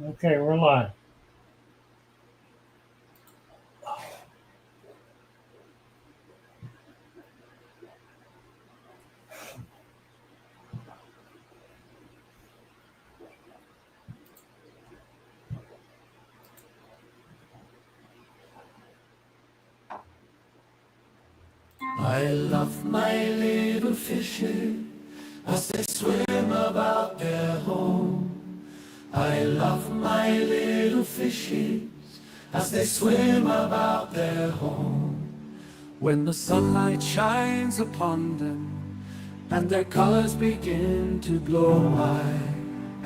Okay, we're live. I love my little fishes as they swim about their home. I love my little fishes as they swim about their home. When the sunlight shines upon them and their colors begin to glow, I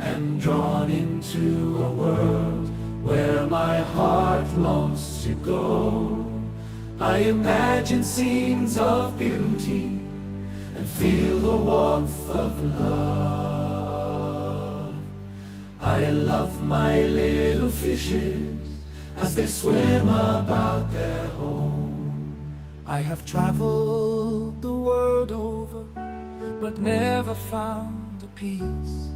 am drawn into a world where my heart longs to go. I imagine scenes of beauty and feel the warmth of love. I love my little fishes as they swim about their home. I have traveled the world over, but never found the peace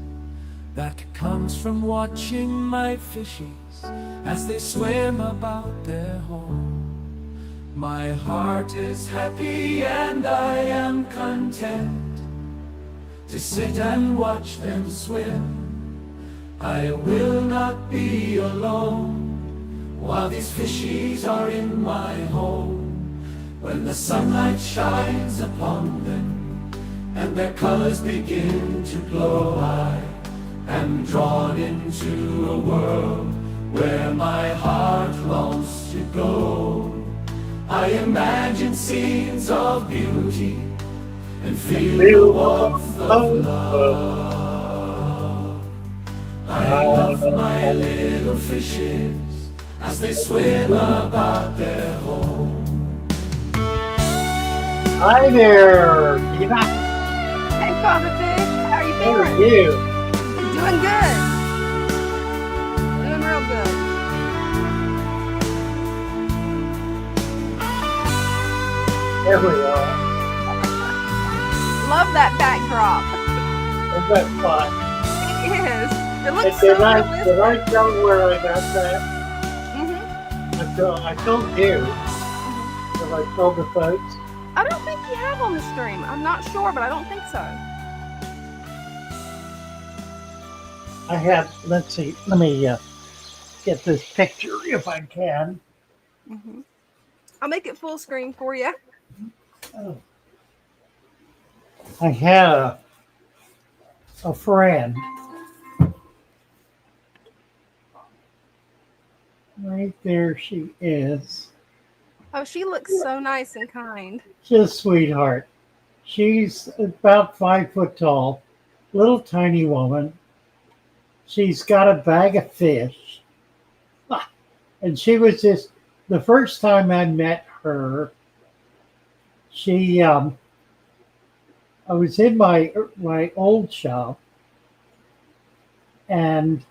that comes from watching my fishes as they swim about their home. My heart is happy and I am content to sit and watch them swim. I will not be alone while these fishies are in my home. When the sunlight shines upon them and their colors begin to glow, I am drawn into a world where my heart longs to go. I imagine scenes of beauty and feel the warmth of love. I love my little fishes as they swim about their home. Hi there, Dina. Hey, Father Fish, how are you How are feeling? you? Doing good. Doing real good. There we are. Love that backdrop. Isn't that fun? It is. It And looks so did I realistic. tell where I got that? Mhm. I told you. Have I told the folks? I don't think you have on the stream. I'm not sure, but I don't think so. I have, let's see, let me get this picture if I can. Mhm. I'll make it full screen for you. Oh. I had a friend. Right there she is. Oh, she looks so nice and kind. She's a sweetheart. She's about 5 foot tall, little tiny woman. She's got a bag of fish. And she was just, the first time I met her, she, I was in my old shop and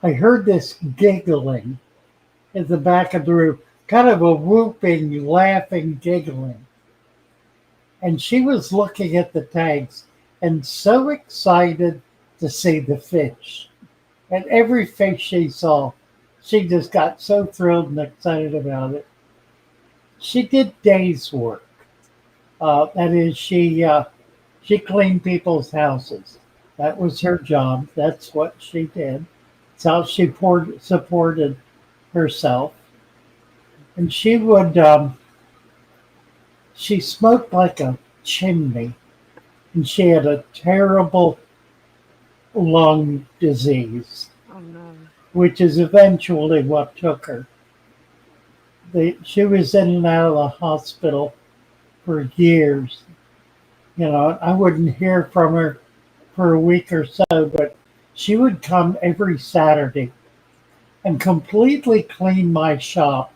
I heard this giggling at the back of the room, kind of a whooping, laughing, giggling. And she was looking at the tags and so excited to see the fish. And every fish she saw, she just got so thrilled and excited about it. She did days work. That is, she cleaned people's houses. That was her job. That's what she did. That's how she supported herself. And she smoked like a chimney. And she had a terrible lung disease, Oh no. which is eventually what took her. She was in and out of the hospital for years. I wouldn't hear from her for a week or so, but she would come every Saturday and completely clean my shop,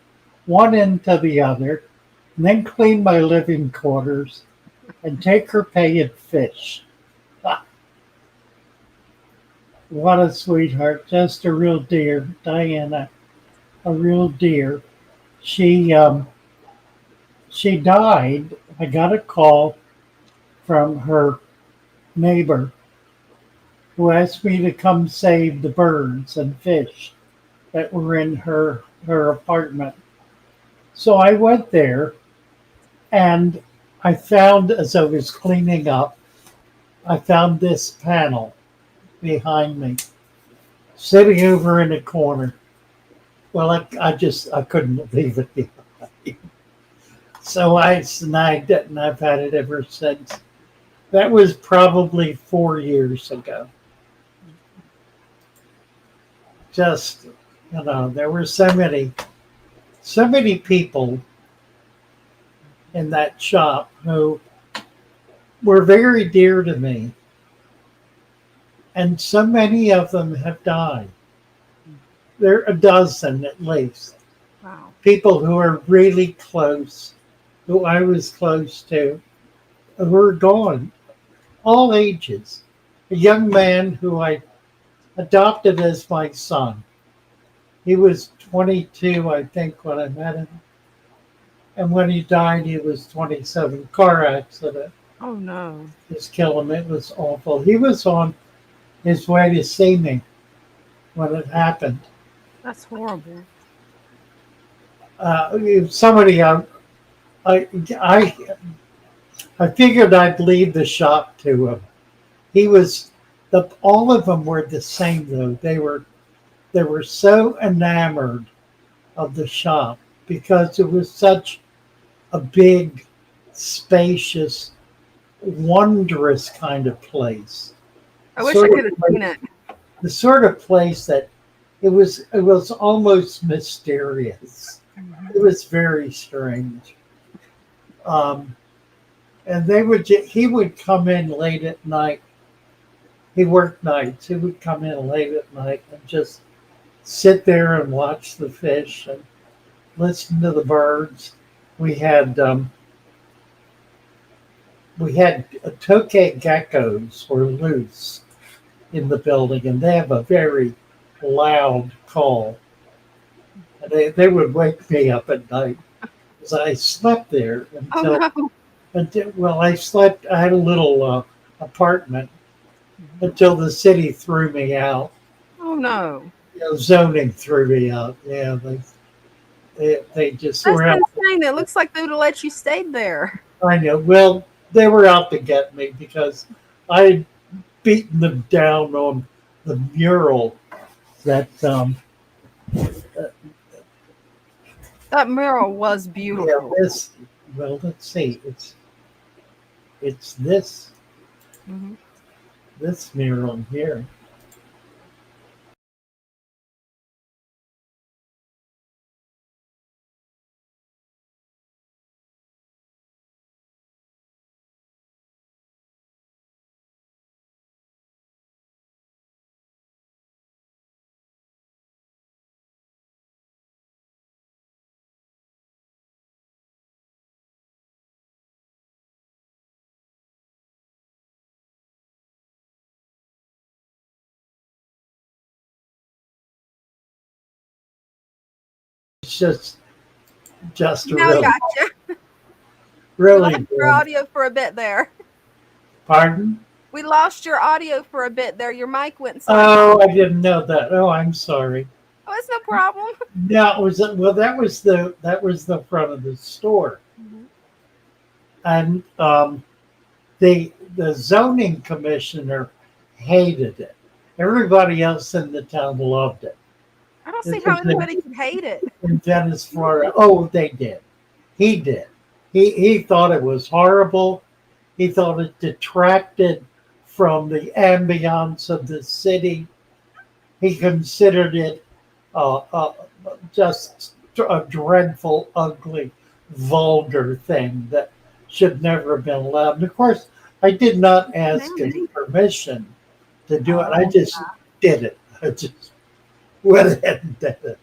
one end to the other, and then clean my living quarters and take her pay in fish. What a sweetheart, just a real dear, Diana, a real dear. She she died. I got a call from her neighbor who asked me to come save the birds and fish that were in her apartment. So I went there and I found, as I was cleaning up, I found this panel behind me, sitting over in a corner. Well, I couldn't leave it behind. So I snagged it and I've had it ever since. That was probably 4 years ago. Just, there were so many people in that shop who were very dear to me. And so many of them have died. There are a dozen at least. Wow. People who are really close, who I was close to, who are gone, all ages. A young man who I adopted as my son. He was 22, I think, when I met him. And when he died, he was 27. Car accident. Oh no. Just killed him. It was awful. He was on his way to see me when it happened. That's horrible. Somebody, I figured I'd leave the shop to him. He was all of them were the same though. They were so enamored of the shop because it was such a big, spacious, wondrous kind of place. I wish I could have seen it. The sort of place that it was almost mysterious. It was very strange. And he would come in late at night. He worked nights. He would come in late at night and just sit there and watch the fish and listen to the birds. We had tokay geckos were loose in the building, and they have a very loud call. And they would wake me up at night because I slept there until I slept. I had a little apartment until the city threw me out. Oh no. Zoning threw me out. Yeah, they just That's were out. insane. It looks like they would have let you stay there. I know. Well, they were out to get me because I had beaten them down on the mural that That mural was beautiful. let's see. It's this this mural here. It's just Now I got you. We really lost your audio for a bit there. Pardon? We lost your audio for a bit there. Your mic went Oh, silent. I didn't know that. Oh, I'm sorry. Oh, it's no problem. Yeah, that was the front of the store, and the zoning commissioner hated it. Everybody else in the town loved it. I don't see how anybody could hate it. In Venice, Florida. Oh, they did. He did. He thought it was horrible. He thought it detracted from the ambiance of the city. He considered it just a dreadful, ugly, vulgar thing that should never have been allowed. And of course, I did not ask his permission to do it. I just did it. I just went ahead and did it.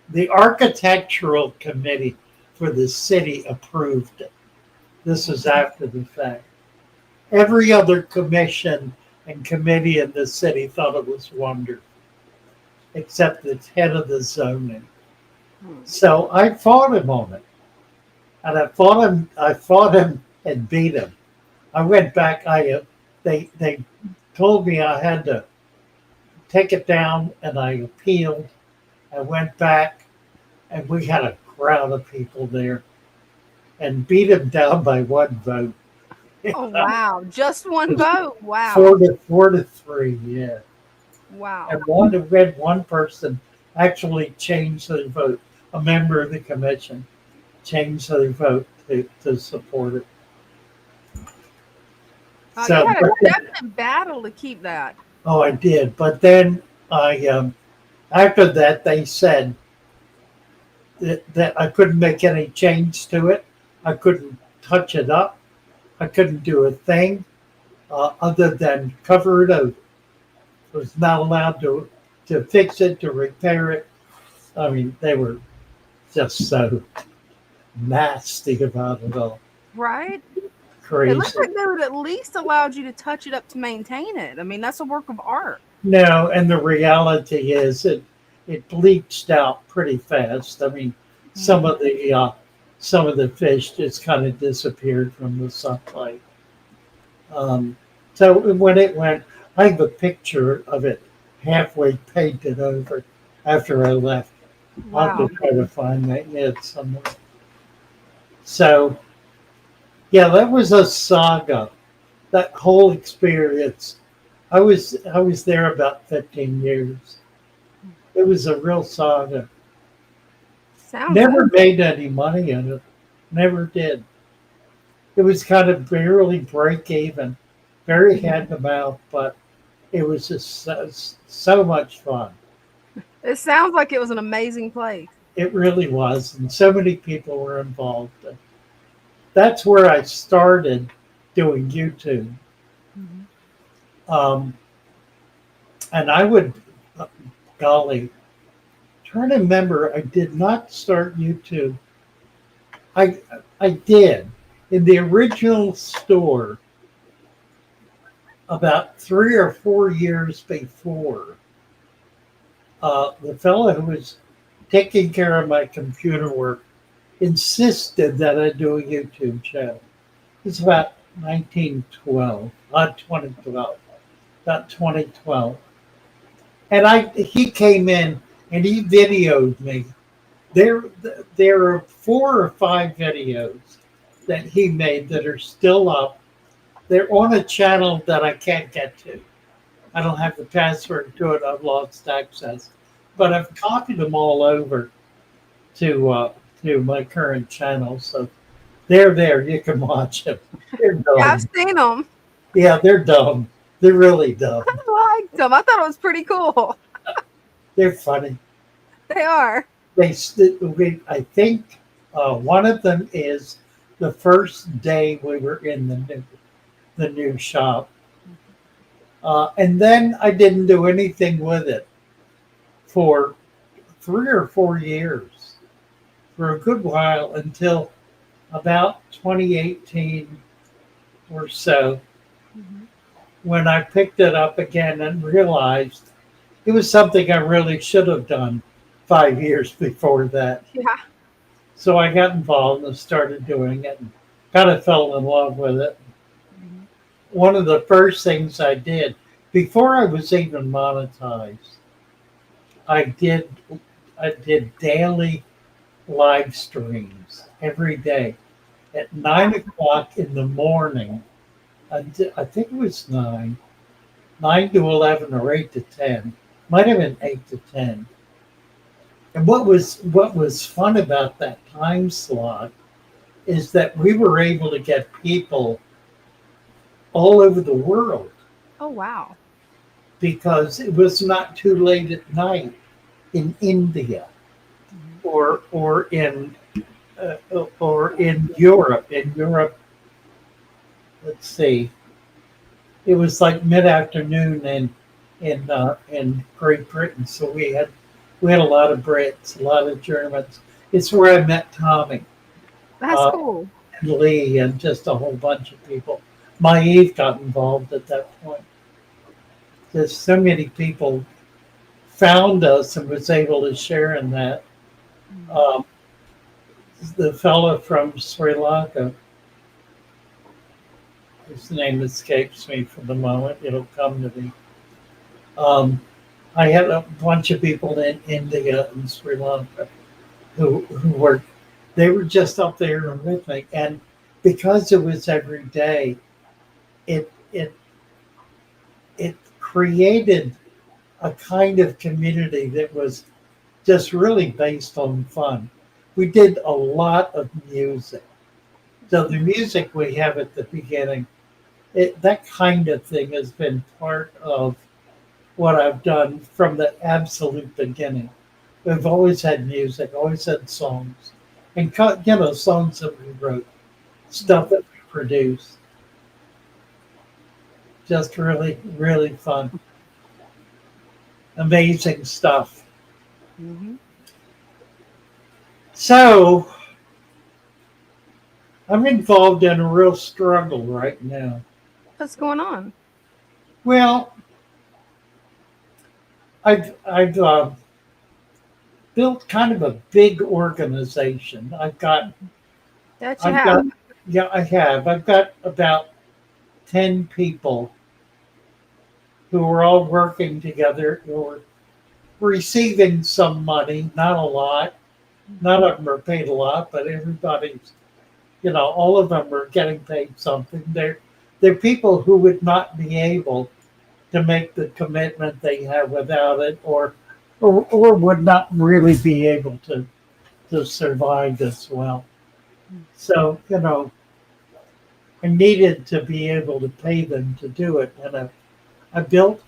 The architectural committee for the city approved it. This was after the fact. Every other commission and committee in the city thought it was wonderful, except the head of the zoning. So I fought him on it. And I fought him and beat him. I went back, I they told me I had to take it down, and I appealed. I went back, and we had a crowd of people there, and beat him down by one vote. Oh, wow. Just one vote. Four Wow. to 4-3, yeah. Wow. And one person actually changed their vote. A member of the commission changed their vote to support it. You So, had a definite battle to keep that. oh, I did. But then after that, they said that I couldn't make any change to it. I couldn't touch it up. I couldn't do a thing other than cover it over. I was not allowed to fix it, to repair it. I mean, they were just so nasty about it all. Right? It looks Crazy. like they would at least allowed you to touch it up to maintain it. I mean, that's a work of art. No, and the reality is it bleached out pretty fast. I mean, some of the fish just kind of disappeared from the sunlight. So when it went, I have a picture of it halfway painted over after I left. I'll have Wow. to try to find that yet somewhere. So yeah, that was a saga. That whole experience. I was there about 15 years. It was a real saga. Sounds Never good. made any money in it. Never did. It was kind of barely break even, very hand to mouth, but it was just so much fun. It sounds like it was an amazing place. It really was, and so many people were involved. That's where I started doing YouTube. Mhm. Um, and I would, golly, trying to remember, I did not start YouTube. I I did in the original store about 3 or 4 years before. The fellow who was taking care of my computer work insisted that I do a YouTube channel. It's about 1912, not 2012, about 2012. And he came in and he videoed me. There, there are 4 or 5 videos that he made that are still up. They're on a channel that I can't get to. I don't have the password to it. I've lost access, but I've copied them all over to my current channel. So they're there. You can watch them. They're Yeah, I've dumb. seen them. Yeah, they're dumb. They're really dumb. I liked them. I thought it was pretty cool. They're funny. They are. I think one of them is the first day we were in the new shop, and then I didn't do anything with it for 3 or 4 years, for a good while until about 2018 or so, Mhm. when I picked it up again and realized it was something I really should have done 5 years before that. Yeah. So I got involved and started doing it and kind of fell in love with it. Mhm. One of the first things I did before I was even monetized, I did I did daily live streams every day at 9 o'clock in the morning. I think it was 9 to 11 or 8 to 10. Might have been 8 to 10. And what was fun about that time slot is that we were able to get people all over the world Oh, wow. because it was not too late at night in India Mhm. or in Europe. In Europe, let's see, it was like mid-afternoon in Great Britain, so we had a lot of Brits, a lot of Germans. It's where I met Tommy That's cool. and Lee and just a whole bunch of people. My Eve got involved at that point. There's so many people found us and was able to share in that. Mhm. The fellow from Sri Lanka, His name escapes me for the moment. It'll come to me. Um, I had a bunch of people in India and Sri Lanka who were they were just up there with me, and because it was every day, it it it created a kind of community that was just really based on fun. We did a lot of music. So the music we have at the beginning, that kind of thing has been part of what I've done from the absolute beginning. We've always had music, always had songs, and songs that we wrote, stuff that we produced. Just really, really fun, amazing stuff. Hmm. So I'm involved in a real struggle right now. What's going on? Well, I've built kind of a big organization. That you I've have. got yeah I have I've got about 10 people who are all working together who are receiving some money, not a lot. None of them are paid a lot, but everybody's all of them are getting paid something. They're people who would not be able to make the commitment they have without it, or would not really be able to survive as well. So I needed to be able to pay them to do it, and I built.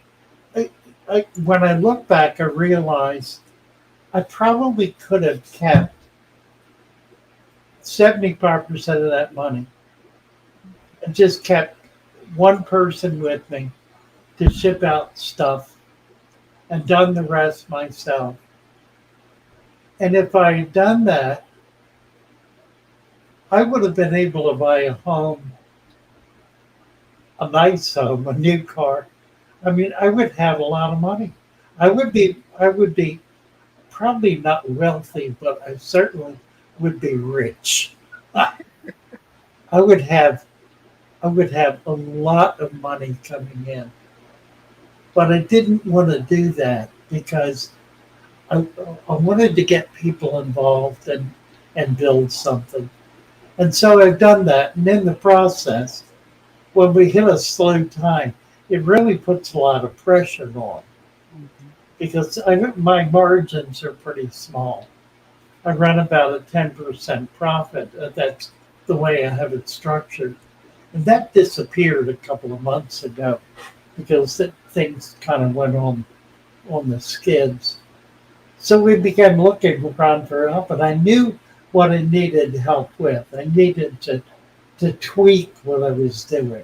When I look back, I realized I probably could have kept 75% of that money and just kept one person with me to ship out stuff and done the rest myself. And if I had done that, I would have been able to buy a home, a nice home, a new car. I mean, I would have a lot of money. I would be probably not wealthy, but I certainly would be rich. I would have I would have a lot of money coming in. But I didn't want to do that because I, I wanted to get people involved and build something. And so I've done that. And in the process, when we hit a slow time, it really puts a lot of pressure on because my margins are pretty small. I run about a 10% profit. That's the way I have it structured. And that disappeared a couple of months ago because things kind of went on the skids. So we began looking around for help, and I knew what I needed help with. I needed to tweak what I was doing,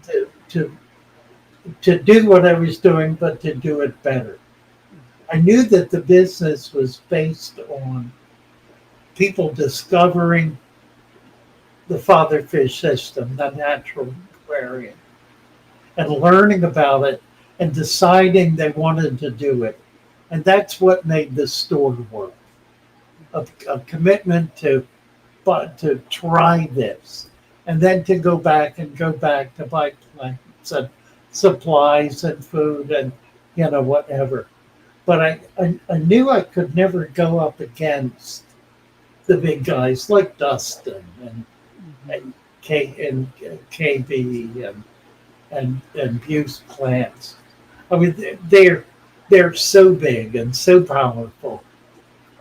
to, to, to do what I was doing, but to do it better. I knew that the business was based on people discovering the father fish system, the natural aquarium, and learning about it and deciding they wanted to do it. And that's what made the store work. A commitment to try this, and then to go back to buy plants and supplies and food and whatever. But I knew I could never go up against the big guys like Dustin and KB and Buse plants. I mean, they're so big and so powerful,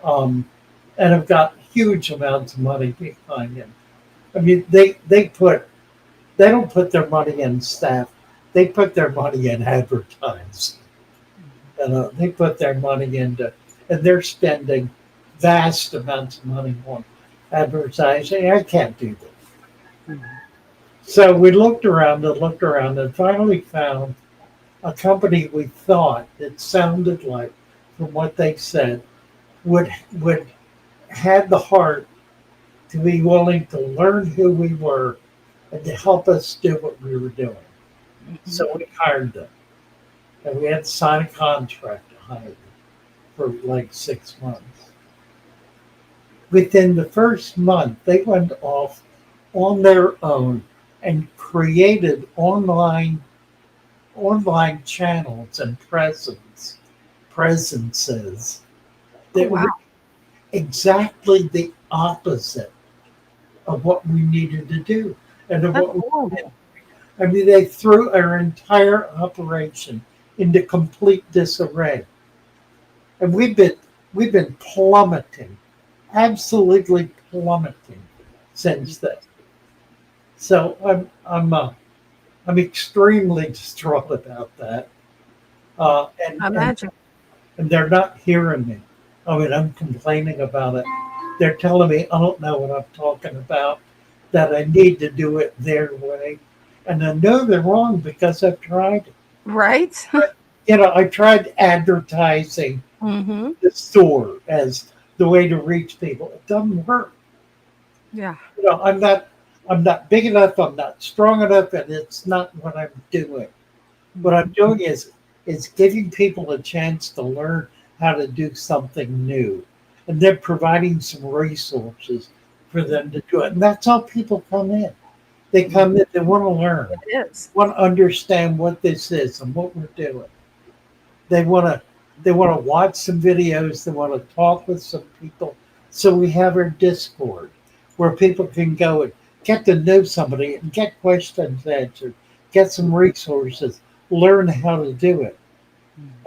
and have got huge amounts of money behind them. I mean, they don't put their money in staff; they put their money in advertising. They put their money into, and they're spending vast amounts of money on advertising. I can't do that. So we looked around, and finally found a company we thought it sounded like, from what they said, would had the heart to be willing to learn who we were and to help us do what we were doing. So we hired them, and we had to sign a contract to hire them for like 6 months. Within the first month, they went off on their own and created online channels and presences Oh, that wow. were exactly the opposite of what we needed to do and of That's what we did. horrible. I mean, they threw our entire operation into complete disarray, and we've been plummeting, absolutely plummeting since then. So I'm extremely distraught about that, uh, and I and imagine. and they're not hearing me. I mean, I'm complaining about it. They're telling me I don't know what I'm talking about, that I need to do it their way, and I know they're wrong because I've tried it. Right? I tried advertising Mm-hmm. the store as the way to reach people. It doesn't work. Yeah. I'm not big enough. I'm not strong enough, and it's not what I'm doing. What I'm doing is giving people a chance to learn how to do something new, and then providing some resources for them to do it. And that's how people come in. They come in. They want to learn, It is. want to understand what this is and what we're doing. They want to they want to watch some videos. They want to talk with some people. So we have our Discord where people can go and get to know somebody and get questions answered, get some resources, learn how to do it.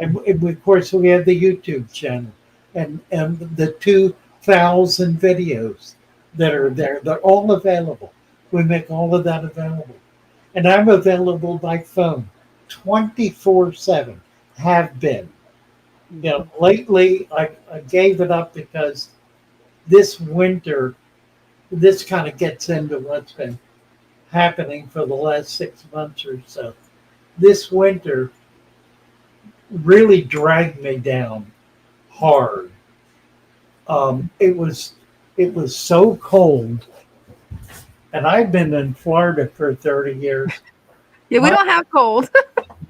Of course, we have the YouTube channel and the 2,000 videos that are there. They're all available. We make all of that available. And I'm available by phone 24/7, have been. Lately I gave it up because this winter, this kind of gets into what's been happening for the last 6 months or so. This winter really dragged me down hard. It was so cold, and I've been in Florida for 30 years. Yeah, we My don't have cold.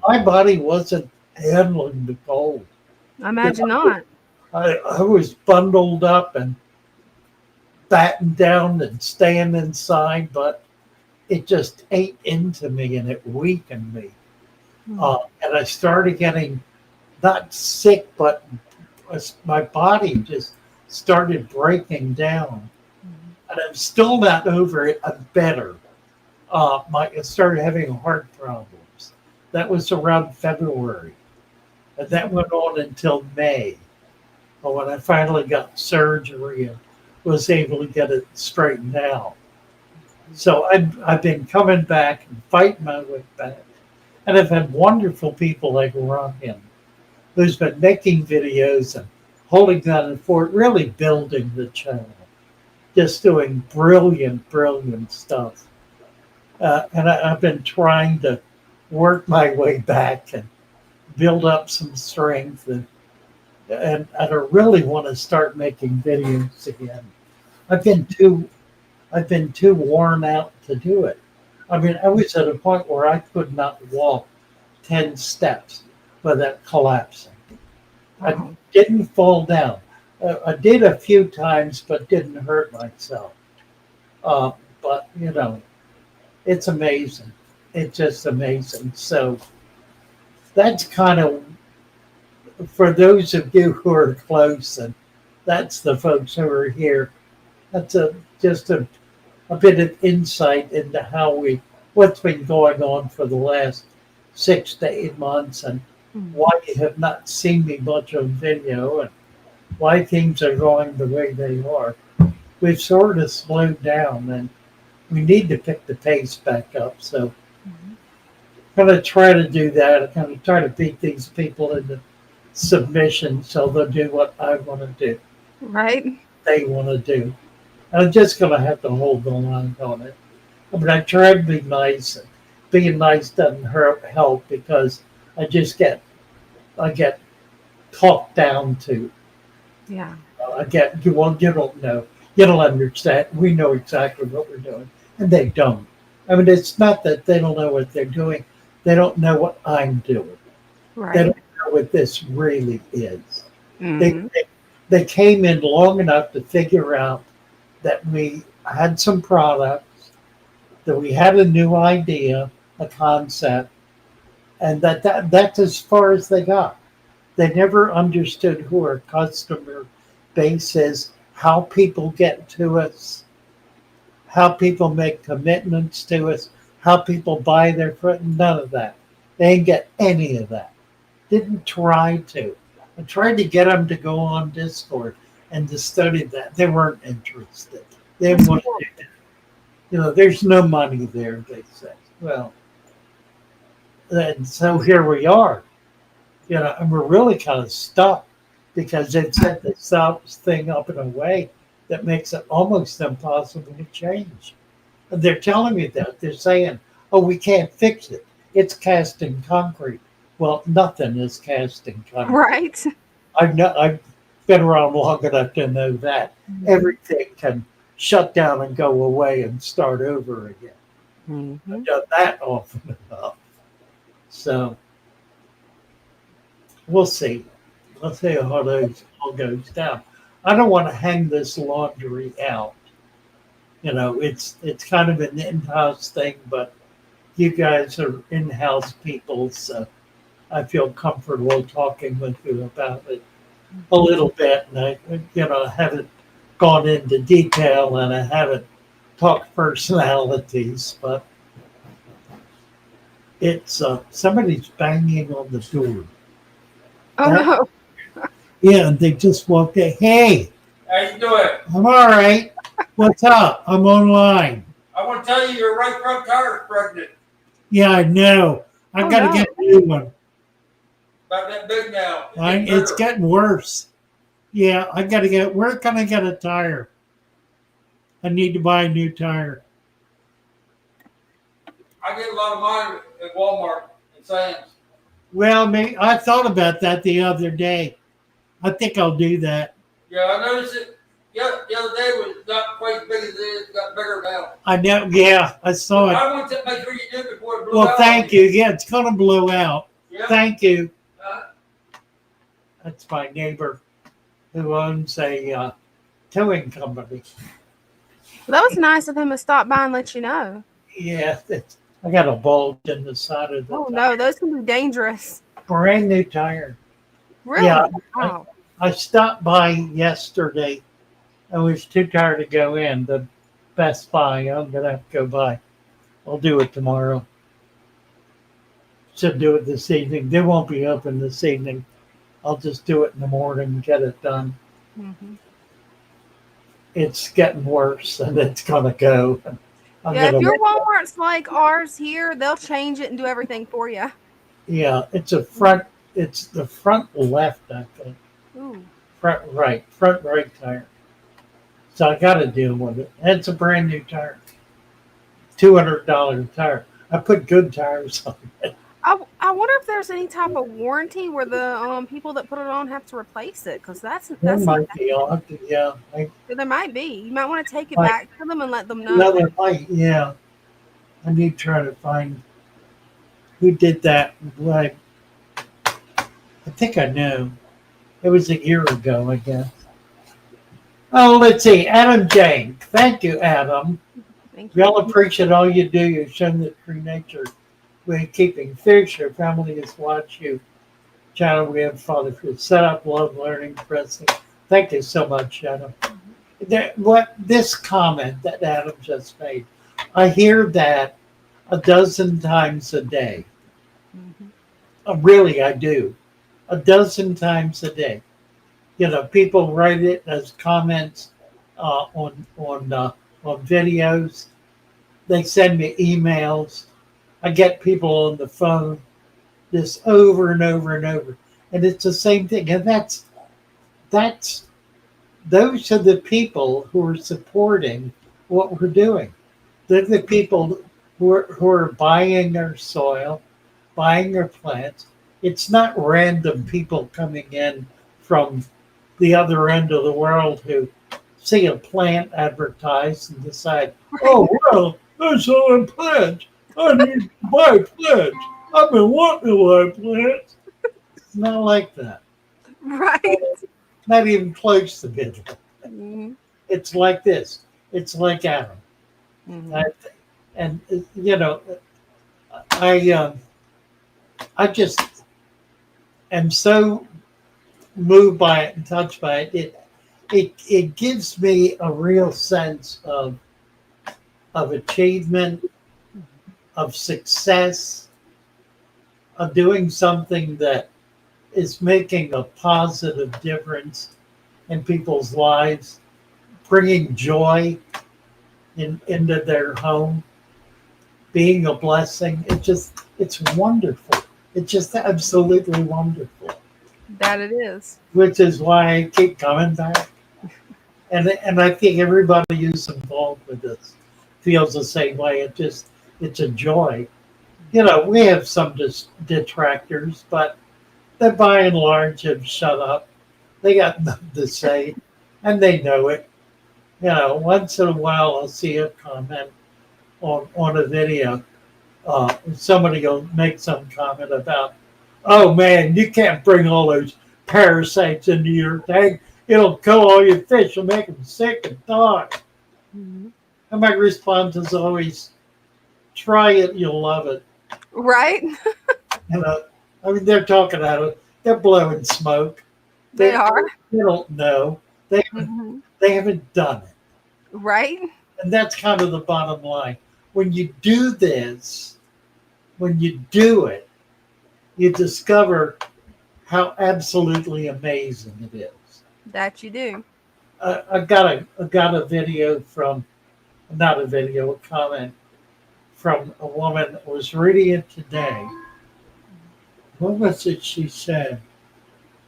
my body wasn't handling the cold. I You imagine know, not. I was bundled up and battened down and staying inside, but it just ate into me and it weakened me. And I started getting not sick, but my body just started breaking down. And I'm still not over it. I'm better. I started having heart problems. That was around February. And that went on until May, when I finally got surgery and was able to get it straightened out. So I've been coming back and fighting my way back. And I've had wonderful people like Ryan, who's been making videos and holding down the fort, really building the channel, just doing brilliant, brilliant stuff. I've been trying to work my way back and build up some strength, and I really want to start making videos again. I've been too I've been too worn out to do it. I mean, I was at a point where I could not walk 10 steps without collapsing. I Wow. didn't fall down. I did a few times, but didn't hurt myself. Uh, but, it's amazing. It's just amazing. So that's kind of for those of you who are close, and that's the folks who are here. That's just a bit of insight into what's been going on for the last 6 to 8 months, and why you have not seen me much on video, and why things are going the way they are. We've sort of slowed down, and we need to pick the pace back up. So I'm going to try to do that. I'm going to try to beat these people into submission so they'll do what I want to do, Right? they want to do. I'm just going to have to hold the line on it. I mean, I try to be nice, and being nice doesn't help because I get talked down to. Yeah. You don't know, you don't understand. We know exactly what we're doing, and they don't. I mean, it's not that they don't know what they're doing; they don't know what I'm doing. They Right. don't know what this really is. They, Hmm. they they came in long enough to figure out that we had some products that we had a new idea, a concept, and that's as far as they got. They never understood who our customer base is, how people get to us, how people make commitments to us, how people buy their food. None of that. They didn't get any of that. Didn't try to. I tried to get them to go on Discord and to study that. They weren't interested. They didn't want to do that. You know, there's no money there, they said. Well, and so here we are. You know, and we're really kind of stuck because they've set this thing up in a way that makes it almost impossible to change. And they're telling me that. They're saying, oh, we can't fix it. It's cast in concrete. Well, nothing is cast in concrete. Right. I've been around long enough to know that. Everything can shut down and go away and start over again. Mm-hmm. I've done that often enough. So we'll see. We'll see how those all goes down. I don't want to hang this laundry out. You know, it's kind of an in-house thing, but you guys are in-house people, so I feel comfortable talking with you about it a little bit. And I haven't gone into detail and I haven't talked personalities, but it's somebody's banging on the door. Oh no. Yeah, and they just walked in. Hey, How you doing? I'm all right. What's up? I'm online. I want to tell you your right front tire is pregnant. Yeah, I know. I Oh, gotta no. get a new one. About that big now. It's getting worse. Yeah, I gotta get. Where can I get a tire? I need to buy a new tire. I get a lot of mine at Walmart and Sam's. Well, I thought about that the other day. I think I'll do that. Yeah, I noticed it. Yeah, the other day was not quite as big as it is. It got bigger now. I know. Yeah, I saw it. I want to make sure you do it before it blew Well, out. thank you. Yeah, it's gonna blow out. Yeah. Thank you. Uh, That's my neighbor who owns a towing company. That was nice of him to stop by and let you know. Yeah, I got a bulge in the side of the Oh tire. no, those can be dangerous. Brand new tire. Really? Yeah, Wow. I stopped by yesterday. I was too tired to go in the Best Buy. I'm gonna have to go by. I'll do it tomorrow. Should do it this evening. They won't be open this evening. I'll just do it in the morning and get it done. Mm-hmm. It's getting worse and it's gonna go. Yeah, if your Walmart's like ours here, they'll change it and do everything for you. Yeah, it's the front left, I think. Ooh. Front right tire. So I got to deal with it. It's a brand new tire, $200 tire. I put good tires on it. I wonder if there's any type of warranty where the people that put it on have to replace it, because that's There might be. I'll have to, yeah. there might be. You might want to take it Like- back to them and let them know. No, there might. Yeah. I need to try to find who did that. Like, I think I know. It was a year ago, I guess. Oh, let's see. Adam Jane. Thank you, Adam. Thank We you. all appreciate all you do. You've shown the true nature. We're keeping fish. Your family has watched you. Channel, we have Father for setup, love, learning, pressing. Thank you so much, Adam. This comment that Adam just made, I hear that a dozen times a day. Mhm. Really, I do. A dozen times a day. You know, people write it as comments on videos. They send me emails. I get people on the phone this over and over and over, and it's the same thing. And that's those are the people who are supporting what we're doing. They're the people who are buying our soil, buying our plants. It's not random people coming in from the other end of the world who see a plant advertised and decide, oh, well, there's selling plants. I need to buy plants. I've been wanting to buy plants. It's not like that. Right. Not even close to it. Mhm. It's like this. It's like Adam. Mhm. I think. And you know, I I just am so moved by it and touched by it. It gives me a real sense of achievement, of success, of doing something that is making a positive difference in people's lives, bringing joy into their home, being a blessing. It's wonderful. It's just absolutely wonderful, That it is. which is why I keep coming back. And I think everybody who's involved with this feels the same way. It's a joy. You know, we have some detractors, but they by and large have shut up. They got nothing to say, and they know it. You know, once in a while I'll see a comment on a video. Somebody will make some comment about, oh man, you can't bring all those parasites into your tank. It'll kill all your fish. It'll make them sick and die. Mhm. And my response is always, try it, you'll love it. Right? You know, I mean, they're talking at it. They're blowing smoke. They are. They don't know. They Mhm. they haven't done it. Right? And that's kind of the bottom line. When you do this, when you do it, you discover how absolutely amazing it is. That you do. I got a video from, not a video, a comment from a woman that was reading it today. What was it she said?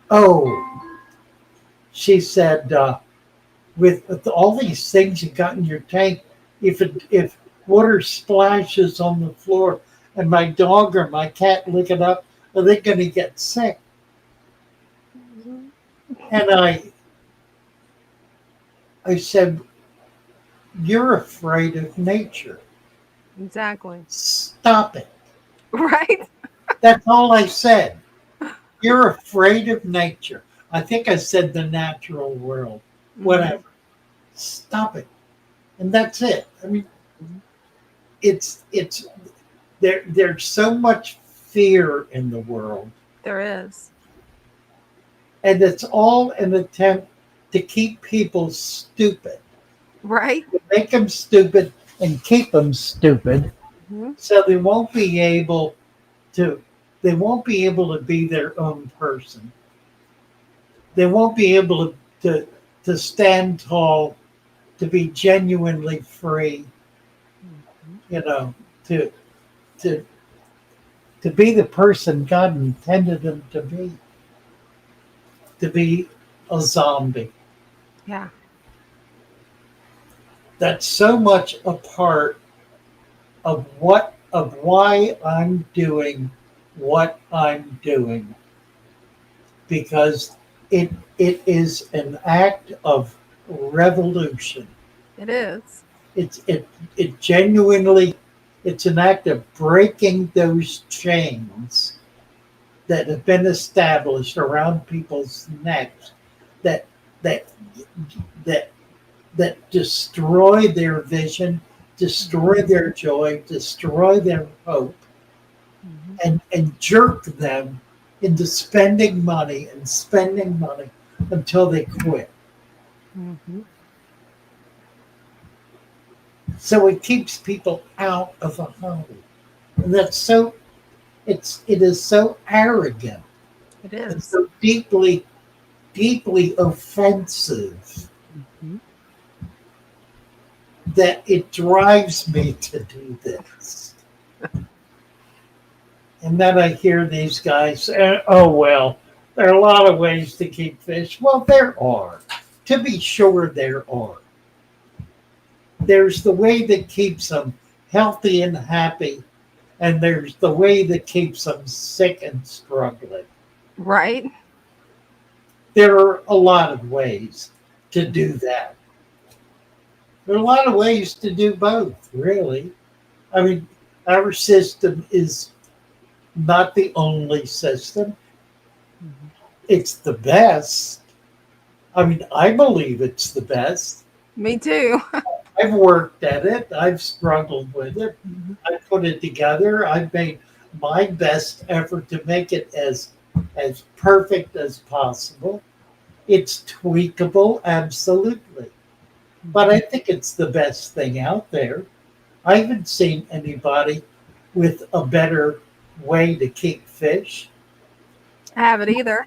Oh, she said, with all these things you got in your tank, if water splashes on the floor and my dog or my cat lick it up, are they going to get sick? Mhm. And I said, you're afraid of nature. Exactly. Stop it. Right? That's all I said. You're afraid of nature. I think I said the natural world. Mhm. Whatever. Stop it. And that's it. I mean, it's there's so much fear in the world, There is. and it's all an attempt to keep people stupid, Right? make them stupid and keep them stupid, Mhm. so to they won't be able to be their own person. They won't be able to stand tall, to be genuinely free, Mhm. you know, to to to be the person God intended them to be a zombie. Yeah. That's so much a part of why I'm doing what I'm doing, because it is an act of revolution. It is. It genuinely, it's an act of breaking those chains that have been established around people's necks that that that that destroy their vision, destroy their joy, destroy their hope, Mhm. and jerk them into spending money until they quit. Mhm. So it keeps people out of a home. And that's so it is so arrogant It and is. so deeply offensive Mhm. that it drives me to do this. And then I hear these guys say, oh, well, there are a lot of ways to keep fish. Well, there are. To be sure, there are. There's the way that keeps them healthy and happy, and there's the way that keeps them sick and struggling. Right? There are a lot of ways to do that. There are a lot of ways to do both, really. I mean, our system is not the only system, Mhm. it's the best. I mean, I believe it's the best. Me too. I've worked at it. I've struggled with it. I put it together. I've made my best effort to make it as perfect as possible. It's tweakable, absolutely. But I think it's the best thing out there. I haven't seen anybody with a better way to keep fish. I haven't either.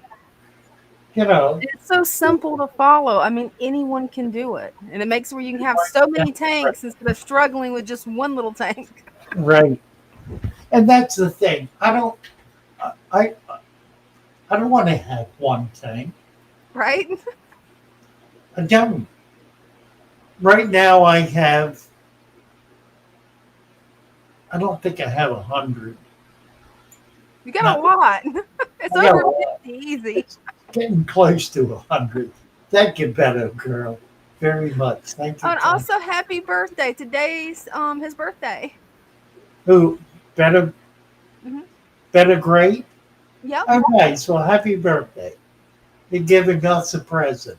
You know, It's so simple to follow. I mean, anyone can do it. And it makes where you can have so many tanks instead of struggling with just one little tank. right. And that's the thing. I I don't want to have one tank. Right? I don't. Right now I don't think I have 100. You got a lot. It's I got over a lot. 50 easy. Getting close to 100. Thank you, Beto girl, very much. Thank you. Oh, and Tom. also happy birthday. Today's his birthday. Who? Beto? Mhm. Beto Great? Yep. Oh, nice. Well, happy birthday. You're giving us a present.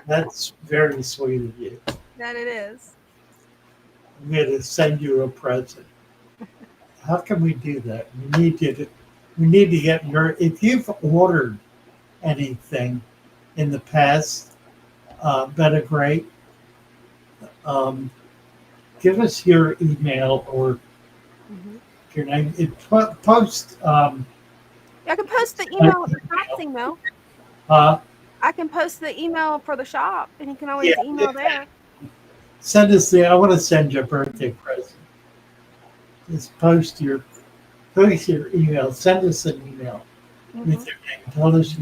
That's very sweet of you. That it is. I'm going to send you a present. How can we do that? We need to get your, if you've ordered anything in the past, Better Great, give us your email or your name. Post. I can post the email, the shop's email. Uh, I can post the email for the shop, and you can always email there. Send us I want to send you a birthday present. Just post your email. Send us an email with your name. Tell us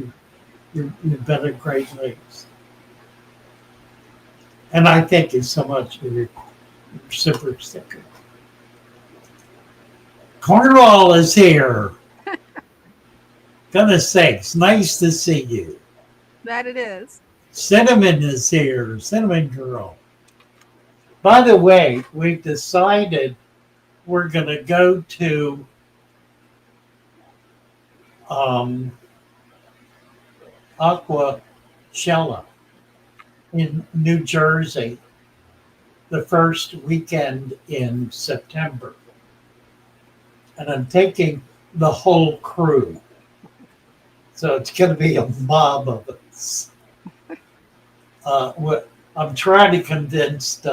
your Better Great Lakes. And I thank you so much for your super sticker. Cornwall is here. Goodness sakes, nice to see you. That it is. Cinnamon is here, Cinnamon Girl. By the way, we've decided we're going to go to Aquashella in New Jersey the first weekend in September. And I'm taking the whole crew. So it's going to be a mob of us. I'm trying to convince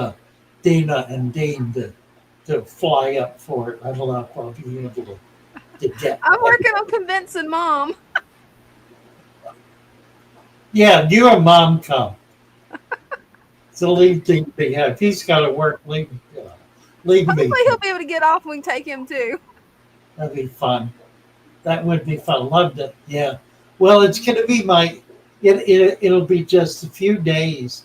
Dina and Dean to fly up for it. I don't know if I'll be able to get. I'm working on convincing Mom. Yeah, you and Mom come. So leave Dean behind. If he's got to work, leave me. Hopefully he'll be able to get off and we can take him too. That'd be fun. That would be fun. Loved it. Yeah. Well, it's going to be it'll be just a few days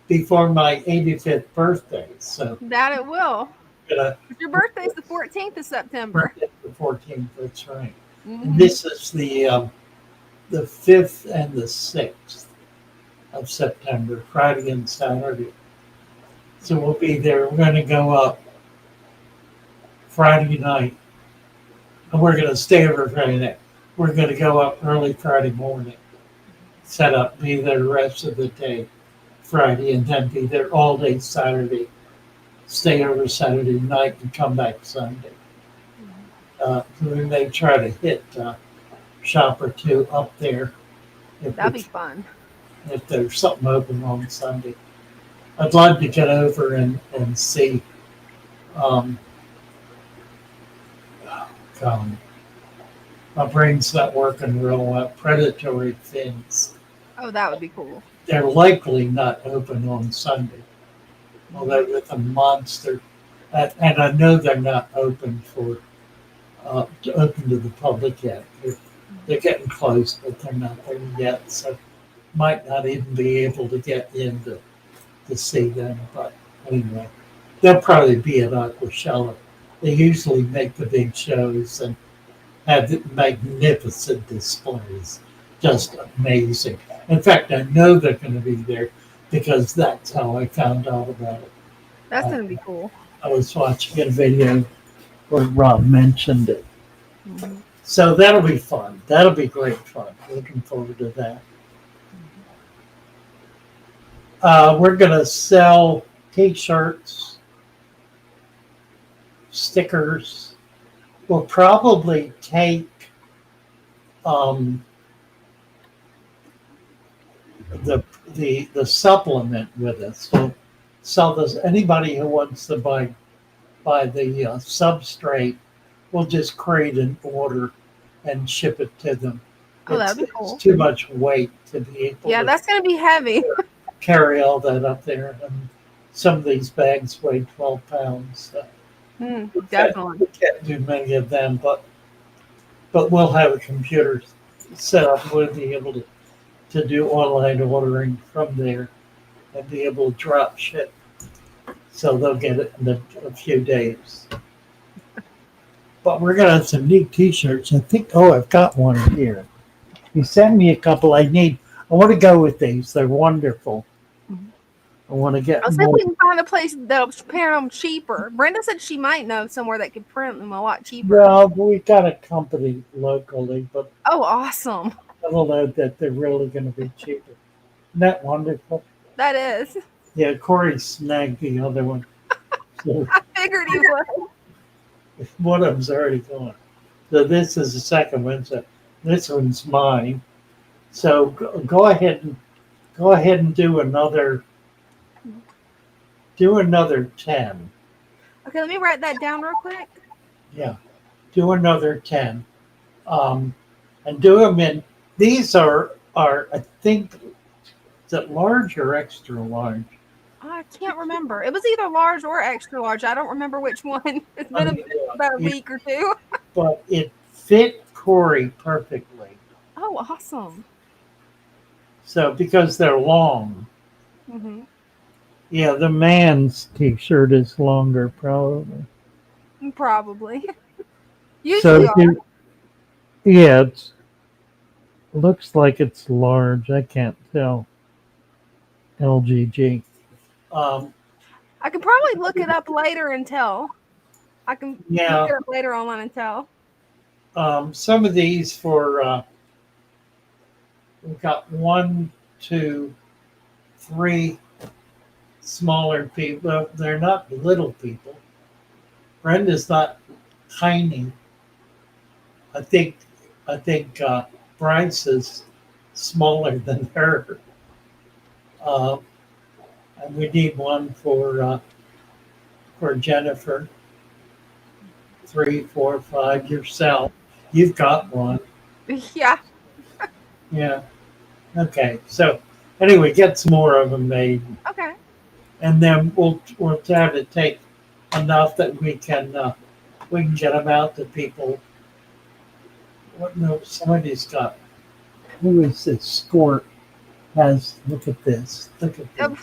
before my 85th birthday. So that it will. Your birthday's the 14th of September. The 14th, that's right. Mm-hmm. This is the 5th and the 6th of September, Friday and Saturday. So we'll be there. We're going to go up Friday night. And we're going to stay over Friday night. We're going to go up early Friday morning, set up, be there the rest of the day, Friday, and then be there all day Saturday, stay over Saturday night, and come back Sunday. We may try to hit a shop or two up there. That'd be fun. If there's something open on Sunday. I'd love to get over and see my brain's not working real well. Predatory fins. Oh, that would be cool. They're likely not open on Sunday. Although with a monster, and I know they're not open open to the public yet. They're getting close, but they're not there yet. So might not even be able to get in to see them. But anyway, they'll probably be at Aquashella. They usually make the big shows and have magnificent displays. Just amazing. In fact, I know they're going to be there because that's how I found out about it. That's going to be cool. I was watching a video where Rob mentioned it. Mm-hmm. So that'll be fun. That'll be great fun. Looking forward to that. We're going to sell T-shirts, stickers. We'll probably take um, the supplement with us. So does anybody who wants to buy the substrate, we'll just create an order and ship it to them. Oh, that'd be It's cool. too much weight to be able Yeah, to that's gonna be heavy. carry all that up there. And some of these bags weigh 12 pounds. So Definitely. we can't do many of them, but we'll have a computer set up. We'll be able to do online ordering from there and be able to drop ship. So they'll get it in a few days. But we're going to have some neat T-shirts. I think, I've got one here. You sent me a couple. I want to go with these. They're wonderful. I want to get I'll see if more. we can find a place that'll print them cheaper. Brenda said she might know somewhere that could print them a lot cheaper. Well, we've got a company locally, but Oh, awesome. I don't know that they're really going to be cheaper. Isn't that wonderful? That is. Yeah, Corey snagged the other one. So I figured he would. one of them's already gone. So this is the second one. So this one's mine. So go ahead and do another 10. Okay, let me write that down real quick. Yeah, do another 10. And do them in. These are I think, is it large or extra large? I can't remember. It was either large or extra large. I don't remember which one. It's been about a week or two. But it fit Corey perfectly. Oh, awesome. So because they're long. Mm-hmm. Yeah, the man's T-shirt is longer, probably. Probably. So Usually yeah, it looks like it's large. I can't tell. LGG. I can probably look it up later and tell. I can Yeah. look it up later online and tell. Some of these for we've got 1, 2, 3 smaller people. They're not little people. Brenda's not tiny. I think Bryce is smaller than her. And we need one for Jennifer. 3, 4, 5. Yourself. You've got one. Yeah. Yeah. Okay. So anyway, get some more of them made, Okay. and then we'll try to take enough that we can get them out to people. What? No, somebody's got. Who is this? Squirt has. Look at this. Look at this.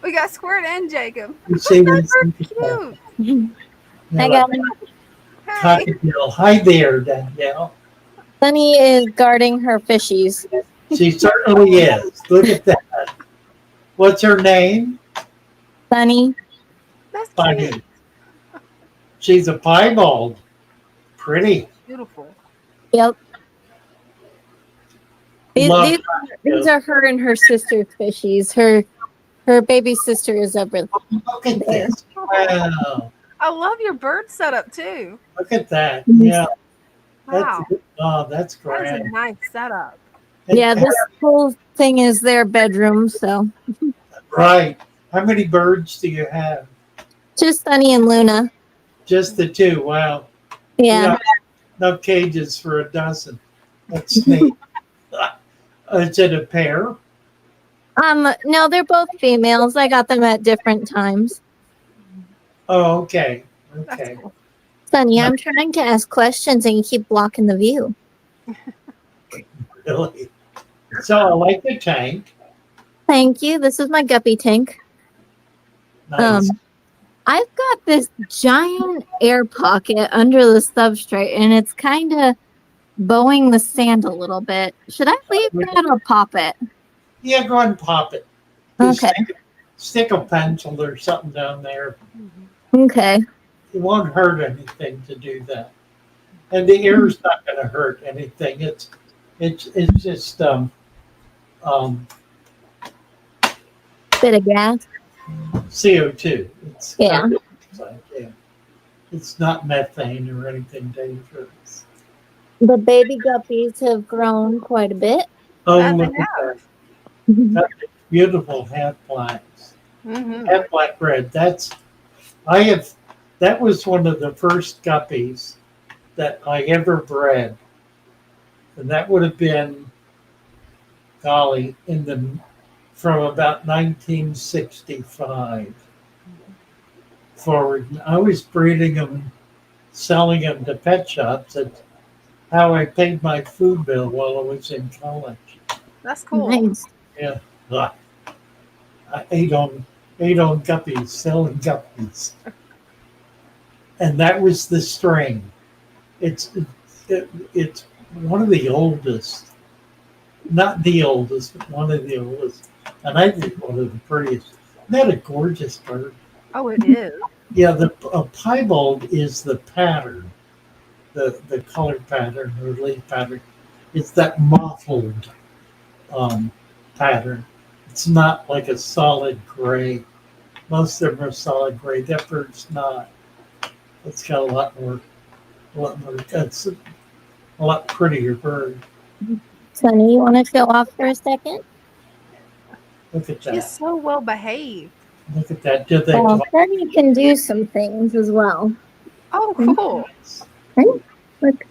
We got Squirt and Jacob. You see Those what are it's cute. I got Hey. Cockatiel. Hi there, Danielle. Sunny is guarding her fishies. She certainly is. Look at that. What's her name? Sunny. That's cute. Funny. She's a piebald. Pretty. Beautiful. Yep. Love These are her and her sister's fishies. Her baby sister is over. Look at this. Wow. I love your bird setup too. Look at that. Yeah. Wow. That's That is a great. nice setup. Yeah, this whole thing is their bedroom. So Right. How many birds do you have? just Sunny and Luna. Just the two. Wow. Yeah. No cages for a dozen. That's neat. Is it a pair? No, they're both females. I got them at different times. Oh, okay. That's Okay. cool. Sunny, I'm trying to ask questions and you keep blocking the view. Really? So I like the tank. Thank you. This is my guppy tank. Nice. I've got this giant air pocket under the substrate and it's kind of bowing the sand a little bit. Should I leave that or pop it? Yeah, go ahead and pop it. Just Okay. stick a pencil or something down there. Okay. It won't hurt anything to do that. And the air's not going to hurt anything. It's just Bit of gas. CO2. It's Yeah. carbon dioxide, yeah. It's not methane or anything dangerous. The baby guppies have grown quite a bit. Oh, They look at that. That's beautiful half blacks. Mm-hmm. Half black red. That was one of the first guppies that I ever bred. And that would have been, golly, from about 1965 forward. And I was breeding them, selling them to pet shops. That's how I paid my food bill while I was in college. That's cool. Nice. Yeah. I ate on guppies, selling guppies. And that was the strain. It's one of the oldest, not the oldest, but one of the oldest, and I think one of the prettiest. Isn't that a gorgeous bird? Oh, it is. Yeah, a piebald is the pattern, the color pattern or leaf pattern. It's that mottled pattern. It's not like a solid gray. Most of them are solid gray. That bird's not. It's got a lot more. It's a lot prettier bird. Sonny, you want to show off for a second? Look at She's that. so well behaved. Look at that. Did they Well, talk? Sonny can do some things as well. Oh, cool. Right? Look.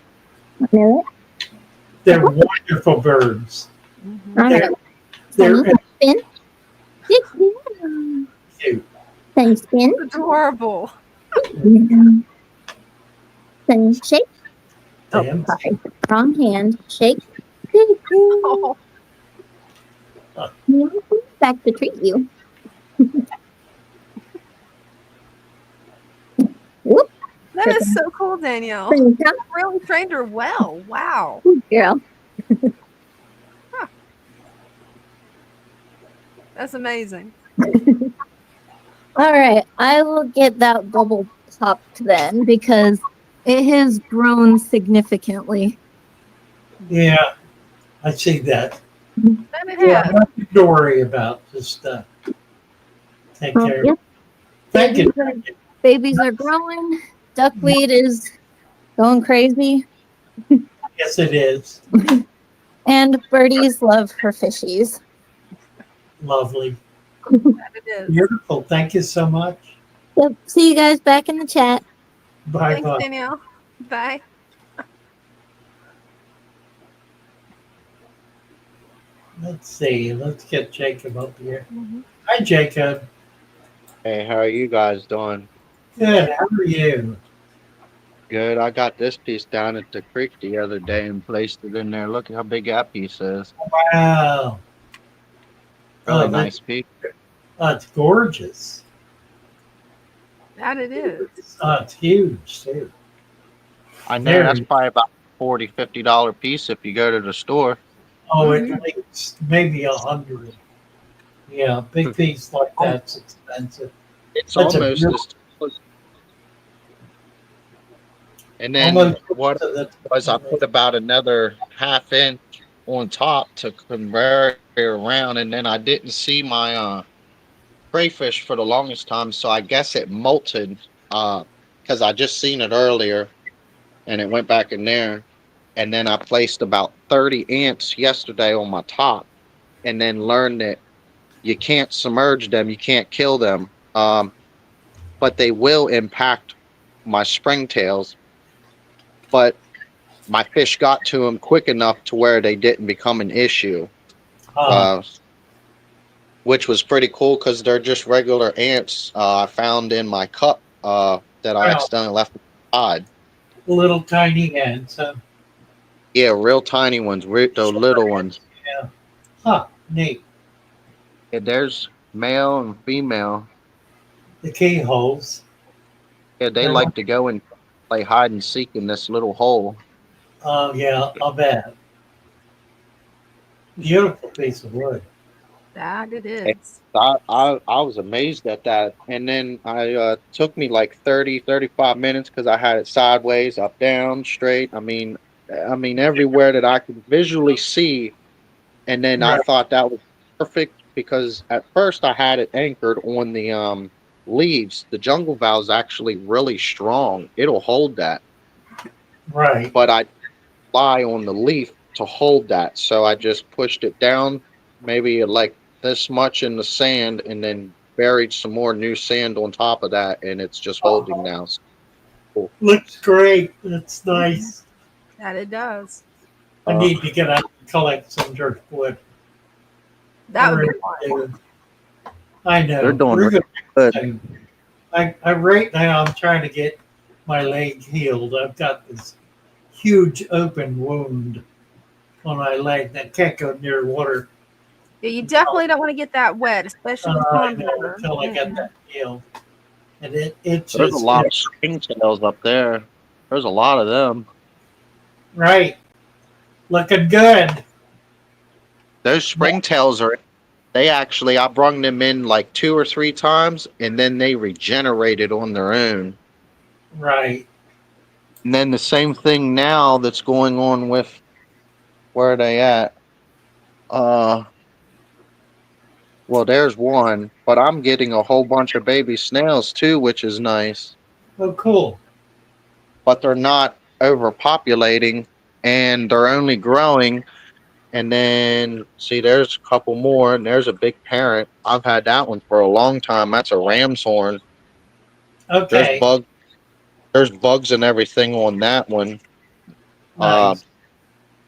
Want to know They're wonderful birds. Mhm. it? All They're, right. they're Sonny, spin. Good. cute. Sonny, spin. Adorable. Sonny, shake. Oh, Damn. sorry. Wrong hand. Shake. Good. Oh, Back to treat you. Whoop. that is so cool, Danielle. Sonny, come. Really trained her well. Wow. Good girl. That's amazing. All right, I will get that bubble popped then because it has grown significantly. Yeah, I see that. That it Yeah, has. nothing to worry about. Just take Well, care. yep, Thank you. babies are growing. Duckweed is going crazy. Yes, it is. And birdies love her fishies. Lovely. That it is. Beautiful. Thank you so much. Yep. See you guys back in the chat. Bye Thanks, bye. Danielle. Bye. Let's see. Let's get Jacob up here. Mhm. Hi, Jacob. Hey, how are you guys doing? Good. How are you? Good. I got this piece down at the creek the other day and placed it in there. Look how big that piece is. Wow. Really Oh, nice piece. it's gorgeous. That it is. It's huge too. I know that's Very. probably about $40, $50 piece if you go to the store. Oh, Mhm. at least maybe 100. Yeah, big piece like that's expensive. It's That's a almost beautiful- as. And then Almost what to the- was I put about another ½ inch on top to convert it around, and then I didn't see my crayfish for the longest time, so I guess it molted because I just seen it earlier, and it went back in there, and then I placed about 30 ants yesterday on my top, and then learned that you can't submerge them, you can't kill them, but they will impact my springtails. But my fish got to them quick enough to where they didn't become an issue, which was pretty cool because they're just regular ants I found in my cup that I Wow. accidentally left inside. little tiny ants. Yeah, real tiny ones, the little ones. Huh, neat. Yeah, there's male and female. The keyholes. Yeah, they They're like to go and play hide and seek in this little hole. Oh, yeah, I'll bet. Beautiful piece of wood. That it is. I was amazed at that. And then I took me like 30-35 minutes because I had it sideways, up, down, straight. I mean everywhere that I could visually see. And then I Right. thought that was perfect. because at first I had it anchored on the leaves. The jungle valve's actually really strong. It'll hold that. Right. But I lie on the leaf to hold that. So I just pushed it down, maybe like this much in the sand, and then buried some more new sand on top of that, and it's just holding Oh, now. So cool. looks great. That's nice. That it does. I Uh, need to get out and collect some driftwood. I That would be really fun. do. I they're know. doing We're really going good. to. I right now I'm trying to get my leg healed. I've got this huge open wound on my leg that can't go near water. Yeah, you definitely don't want to get that wet, especially with I pond know water. until I get that healed. And it There's a just lot of springtails up there. There's a lot of them. right. Looking good. Those springtails are. They actually, I brung them in like 2 or 3 times, and then they regenerated on their own. Right. And then the same thing now that's going on with where are they at? Uh, well, there's one, but I'm getting a whole bunch of baby snails too, which is nice. Oh, cool. But they're not overpopulating, and they're only growing. And then see, there's a couple more, and there's a big parent. I've had that one for a long time. That's a ram's horn. There's Okay. bug. There's bugs and everything on that one. Uh, Nice.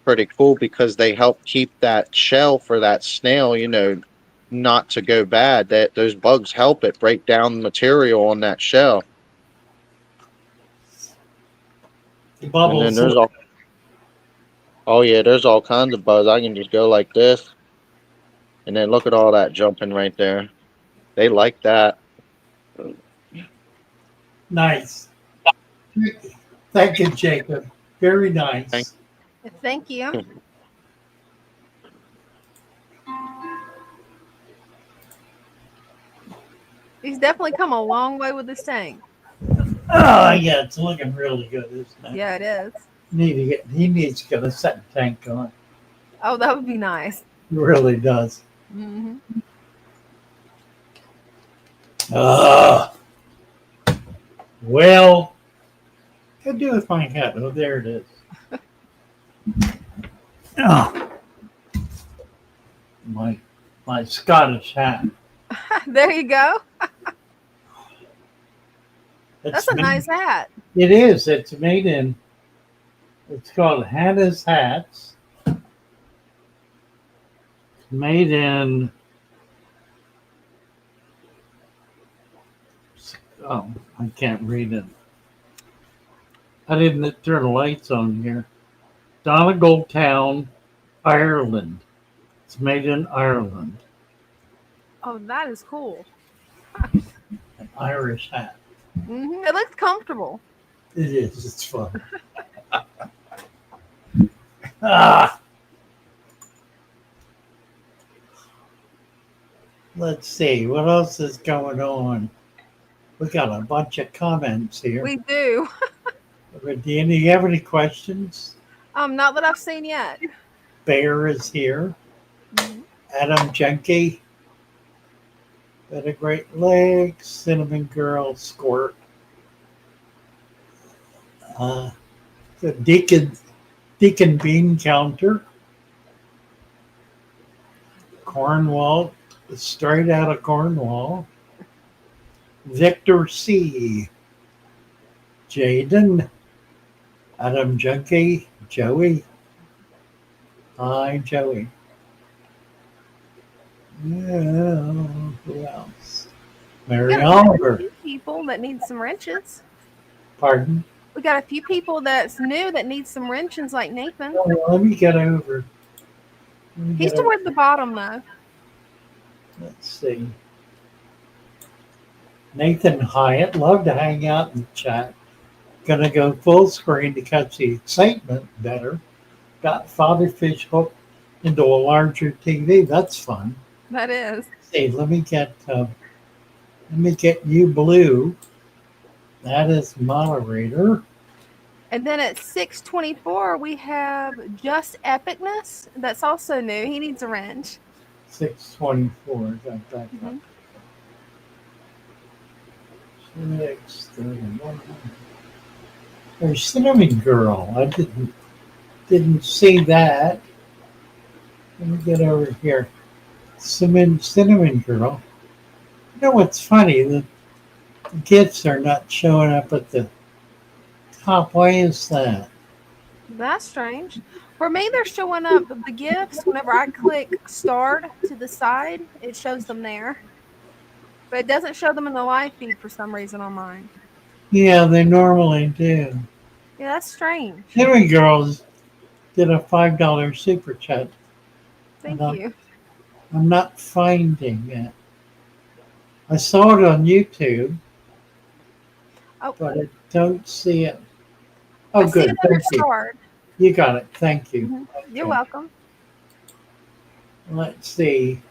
Pretty cool because they help keep that shell for that snail, not to go bad. That those bugs help it break down the material on that shell. The And then bubbles. oh yeah, there's all kinds of bugs. I can just go like this, and then look at all that jumping right there. They like that. Nice. Thank you, Jacob. Very Thank nice. Thank you. He's definitely come a long way with this tank. Oh, yeah, it's looking really good, isn't it? Yeah, it is. He needs to get a second tank on. Oh, that would be nice. He really does. Hmm. Well, what do I do with my hat? Oh, there it is. Oh, my Scottish hat. There you go. It's That's a made- nice hat. It is. It's made in. It's called Hannah's Hats. It's made in. Oh, I can't read it. I didn't turn the lights on here. Donegal Town, Ireland. It's made in Ireland. Oh, that is cool. An Irish hat. It looks comfortable. It is. It's fun. Ah. Let's see. What else is going on? We got a bunch of comments here. We do. Dina, you have any questions? Not that I've seen yet. Bear is here. Mhm. Adam Junkie. Better Great Lakes. Cinnamon Girl. Squirt. The Deacon Bean Counter. Cornwall. Straight out of Cornwall. Victor C. Jaden. Adam Junkie. Joey. Hi, Joey. Yeah, who else? Mary We got a Oliver. few people that need some wrenches. Pardon? We got a few people that's new that need some wrenches, like Nathan. Oh, let me get over. He's toward the bottom, though. Let's see. Nathan Hyatt, love to hang out and chat. Gonna go full screen to catch the excitement better. Got Father Fish hooked into a larger TV. That's fun. That is. Hey, let me get you blue. That is moderator. And then at 624, we have Just Epicness. That's also new. He needs a wrench. 6:24. Got that up. Mhm. 6:31. There's Cinnamon Girl. I didn't see that. Let me get over here. Cinnamon Girl. You know what's funny? The gifts are not showing up at the top. Why is that? That's strange. For me, they're showing up the gifts. Whenever I click starred to the side, it shows them there. But it doesn't show them in the live feed for some reason on mine. Yeah, they normally do. Yeah, that's strange. Cinnamon Girls did a $5 super chat, and Thank you. I'm not finding it. I saw it on YouTube, Oh, but I don't see it. I Oh, see good. another Thank you. starred. You got it. Thank you. You're Okay. welcome. Let's see.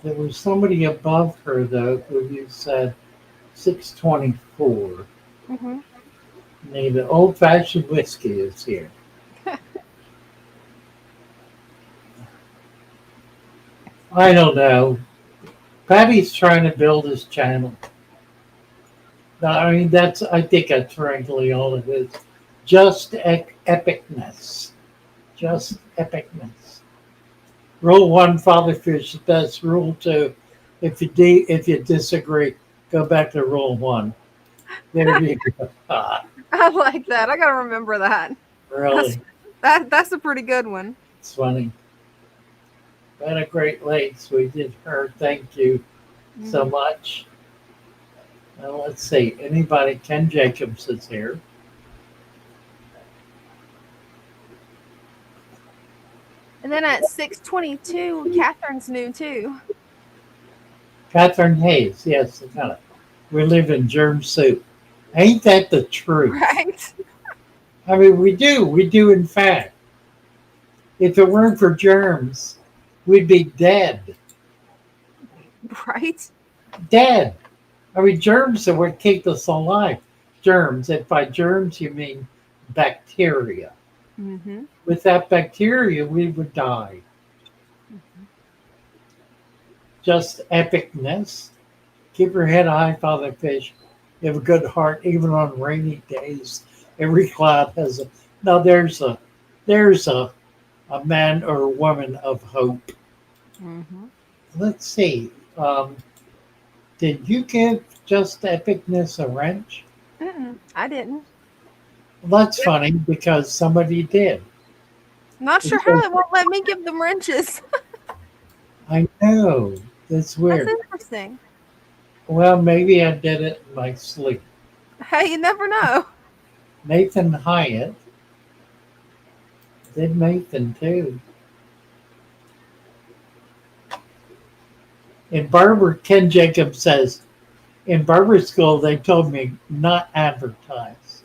There was somebody above her, though, who you said 6:24. Hmm. Need an old fashioned whiskey is here. I don't know. Patty's trying to build his channel. I mean, I think that's frankly all it is. Just epicness. Just epicness. Rule one, father fish. That's rule two. If you disagree, go back to rule one. There you go. Ah, I like that. I gotta remember that. That's really, that's a pretty good one. it's funny. Been a Great Lakes. We did her. Thank you so Mhm. much. Now let's see. Anybody? Ken Jacobs is here. And then at 6:22, Catherine's new too. Catherine Hayes. Yes, I got it. We live in germ soup. Ain't that the truth? Right? I mean, we do. We do, in fact. If it weren't for germs, we'd be dead. Right? Dead. I mean, germs are what keep us alive. Germs. And by germs, you mean bacteria. Mm-hmm. Without bacteria, we would die. Just epicness. Keep your head high, Father Fish. You have a good heart, even on rainy days. Every cloud has a. Now there's a man or a woman of hope. Mm-hmm. Let's see. Did you give Just Epicness a wrench? I didn't. Well, that's funny because somebody did. Not sure how it won't let me give them wrenches. I know. That's That's weird. interesting. Well, maybe I did it in my sleep. Hey, you never know. Nathan Hyatt did Nathan too. In barber, Ken Jacobs says, in barber school, they told me not advertise.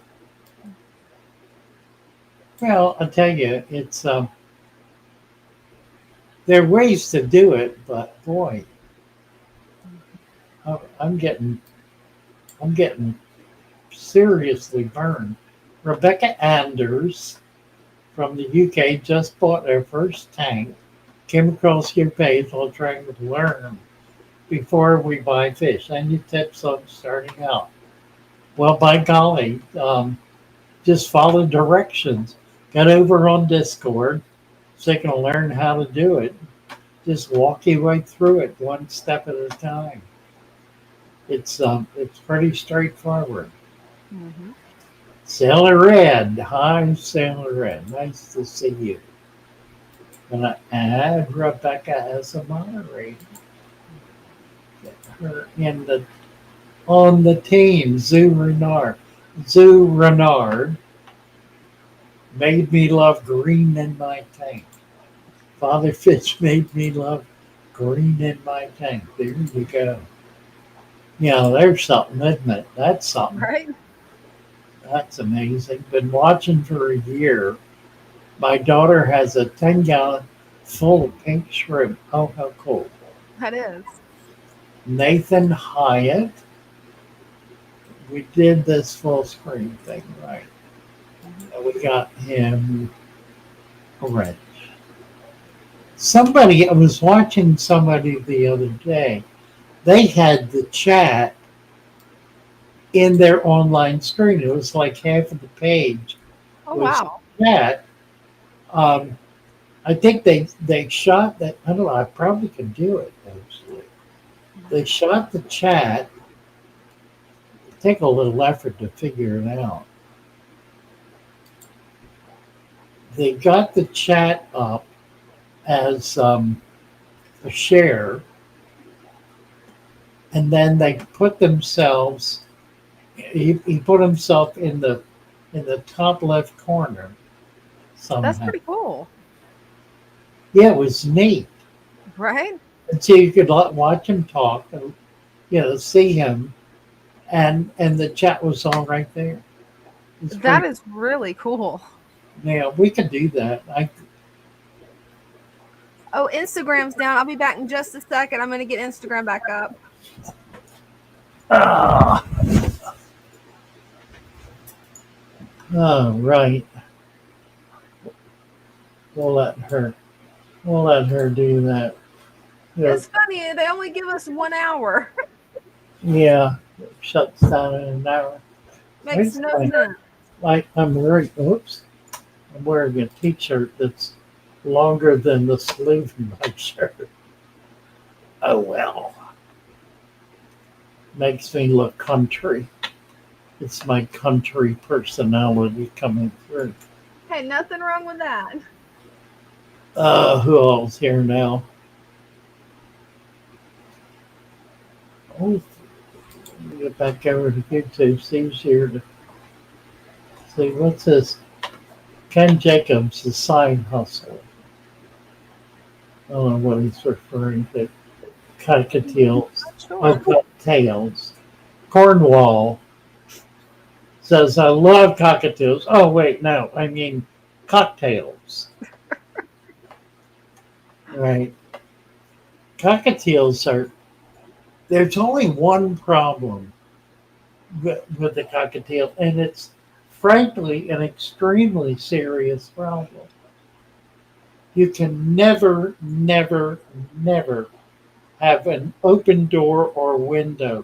Well, I'll tell you, it's there are ways to do it, but boy, I'm getting seriously burned. Rebecca Anders from the UK just bought their first tank. Came across your page while trying to learn before we buy fish. Any tips on starting out? Well, by golly, just follow directions. Get over on Discord so you can learn how to do it. Just walk your way through it one step at a time. It's pretty straightforward. Mm-hmm. Sailor Red, hi Sailor Red, nice to see you. Gonna add Rebecca as a moderator. Get her in the on the team. Zoo Renard made me love green in my tank. Father Fish made me love green in my tank. There you go. Yeah, there's something, isn't it? That's something. Right? That's amazing. Been watching for a year. My daughter has a 10-gallon full of pink shrimp. Oh, how cool. That is. Nathan Hyatt. We did this full screen thing, right? Mhm. And we got him a wrench. Somebody, I was watching somebody the other day. They had the chat in their online screen. It was like half of the page Oh was wow. chat. Um, I think they shot that. I don't know. I probably could do it actually. They shot the chat. Take a little effort to figure it out. They got the chat up as a share, and then they put themselves. He put himself in the top left corner That's somehow. pretty cool, Yeah, it was neat. right? And so you could watch him talk and see him, and the chat was all right there. It's That pretty. is really cool. Yeah, we could do that. Oh, Instagram's down. I'll be back in just a second. I'm gonna get Instagram back up. Ah, oh, right. We'll let her. We'll let her do that. Yeah, It's funny, they only give us 1 hour. yeah. It shuts down in an hour. Makes It's no sense. like I'm wearing. Oops. I'm wearing a T-shirt that's longer than the sleeve of my shirt. Oh well. Makes me look country. It's my country personality coming through. Hey, nothing wrong with that. Who all's here now? Oh, let me get back over to YouTube. Steve's here to see what's this. Ken Jacobs, the side hustle. I don't know what he's referring to. Cockatiels. Sure. Oh, cocktails. Cornwall says, I love cockatiels. Oh, wait, no, I mean cocktails. Right. Cockatiels are, there's only one problem with the cockatiel, and it's frankly an extremely serious problem. You can never, never, never have an open door or window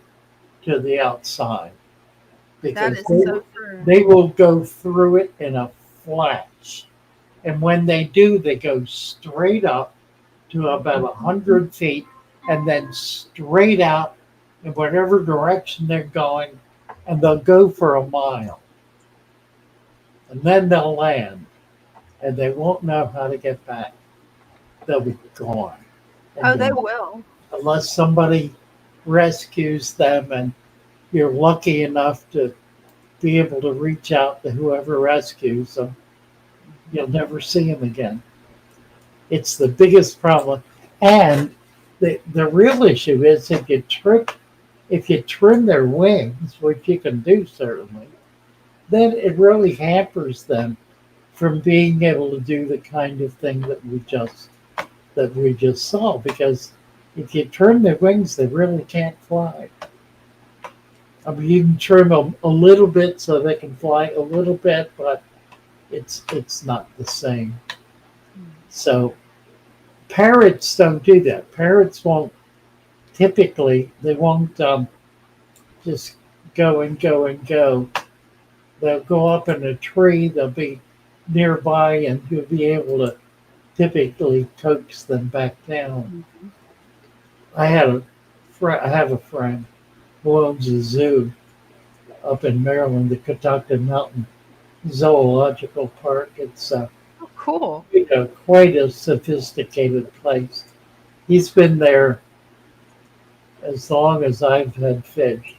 to the outside That because is so true. they will go through it in a flash. And when they do, they go straight up to about 100 feet and then straight out in whatever direction they're going, and they'll go for a mile. And then they'll land, and they won't know how to get back. They'll be gone. And Oh, they then, will. unless somebody rescues them and you're lucky enough to be able to reach out to whoever rescues them, you'll never see them again. It's the biggest problem. And the real issue is if you trim their wings, which you can do certainly, then it really hampers them from being able to do the kind of thing that we just saw. Because if you trim their wings, they really can't fly. I mean, you can trim them a little bit so they can fly a little bit, but it's not the same. So parrots don't do that. Parrots won't typically. They won't just go and go and go. They'll go up in a tree. They'll be nearby, and you'll be able to typically coax them back down. I have a friend who owns a zoo up in Maryland, the Catoctin Mountain Zoological Park. It's Oh, cool. quite a sophisticated place. He's been there as long as I've had fish.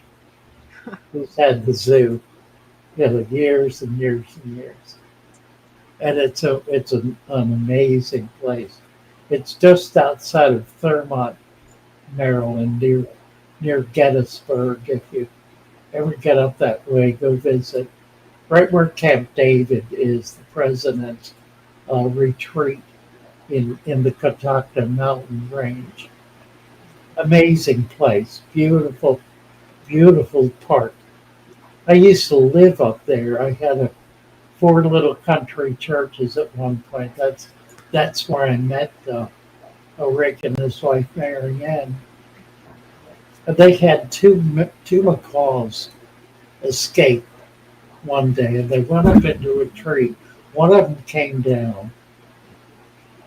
He's had the zoo, years and years and years. And it's an amazing place. It's just outside of Thurmont, Maryland, near Gettysburg. If you ever get up that way, go visit. Right where Camp David is, the president's retreat in the Catoctin Mountain Range. Amazing place, beautiful, beautiful park. I used to live up there. I had 4 little country churches at one point. That's where I met Rick and his wife Mary Ann. They had two macaws escape one day, and they went up into a tree. One of them came down,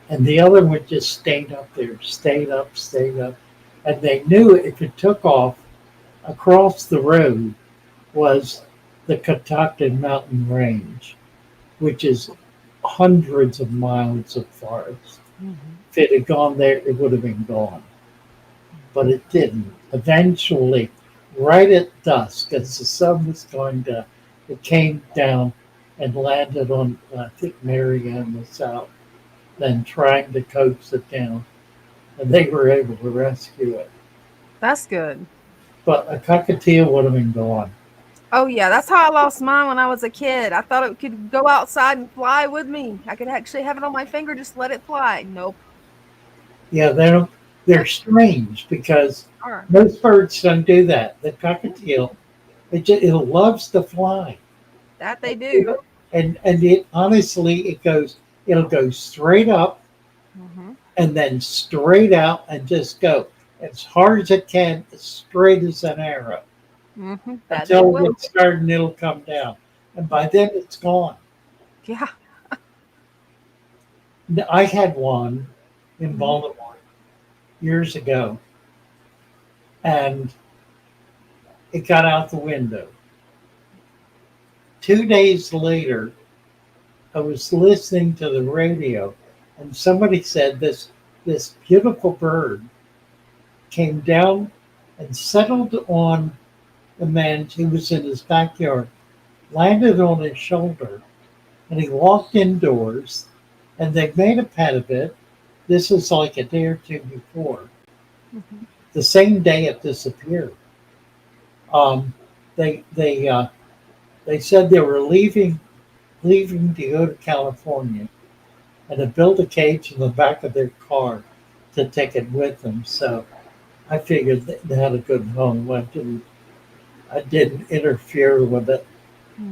and the other one just stayed up there, stayed up, and they knew if it took off across the road was the Catoctin Mountain Range, which is hundreds of miles of forest. If it had gone there, it would have been gone. But it didn't. Eventually, right at dusk, as the sun was going down, it came down and landed on, I think Mary Ann was out, then trying to coax it down. And they were able to rescue it. That's good. But a cockatiel would have been gone. Oh yeah, that's how I lost mine when I was a kid. I thought it could go outside and fly with me. I could actually have it on my finger, just let it fly. Nope. Yeah, they're strange because Sure. most birds don't do that. The cockatiel, it loves to fly. That they do. And it honestly, it'll go straight up Mm-hmm. and then straight out and just go as hard as it can, as straight as an arrow. Mm-hmm. That they Until it will. gets started and it'll come down. And by then it's gone. Yeah. I had one in Baltimore years ago, and it got out the window. 2 days later, I was listening to the radio, and somebody said this beautiful bird came down and settled on a man who was in his backyard, landed on his shoulder, and he walked indoors, and they made a pet of it. This was like a day or two before. Mm-hmm. The same day it disappeared. They said they were leaving to go to California, and to build a cage in the back of their car to take it with them. So I figured they had a good home. I didn't interfere with it.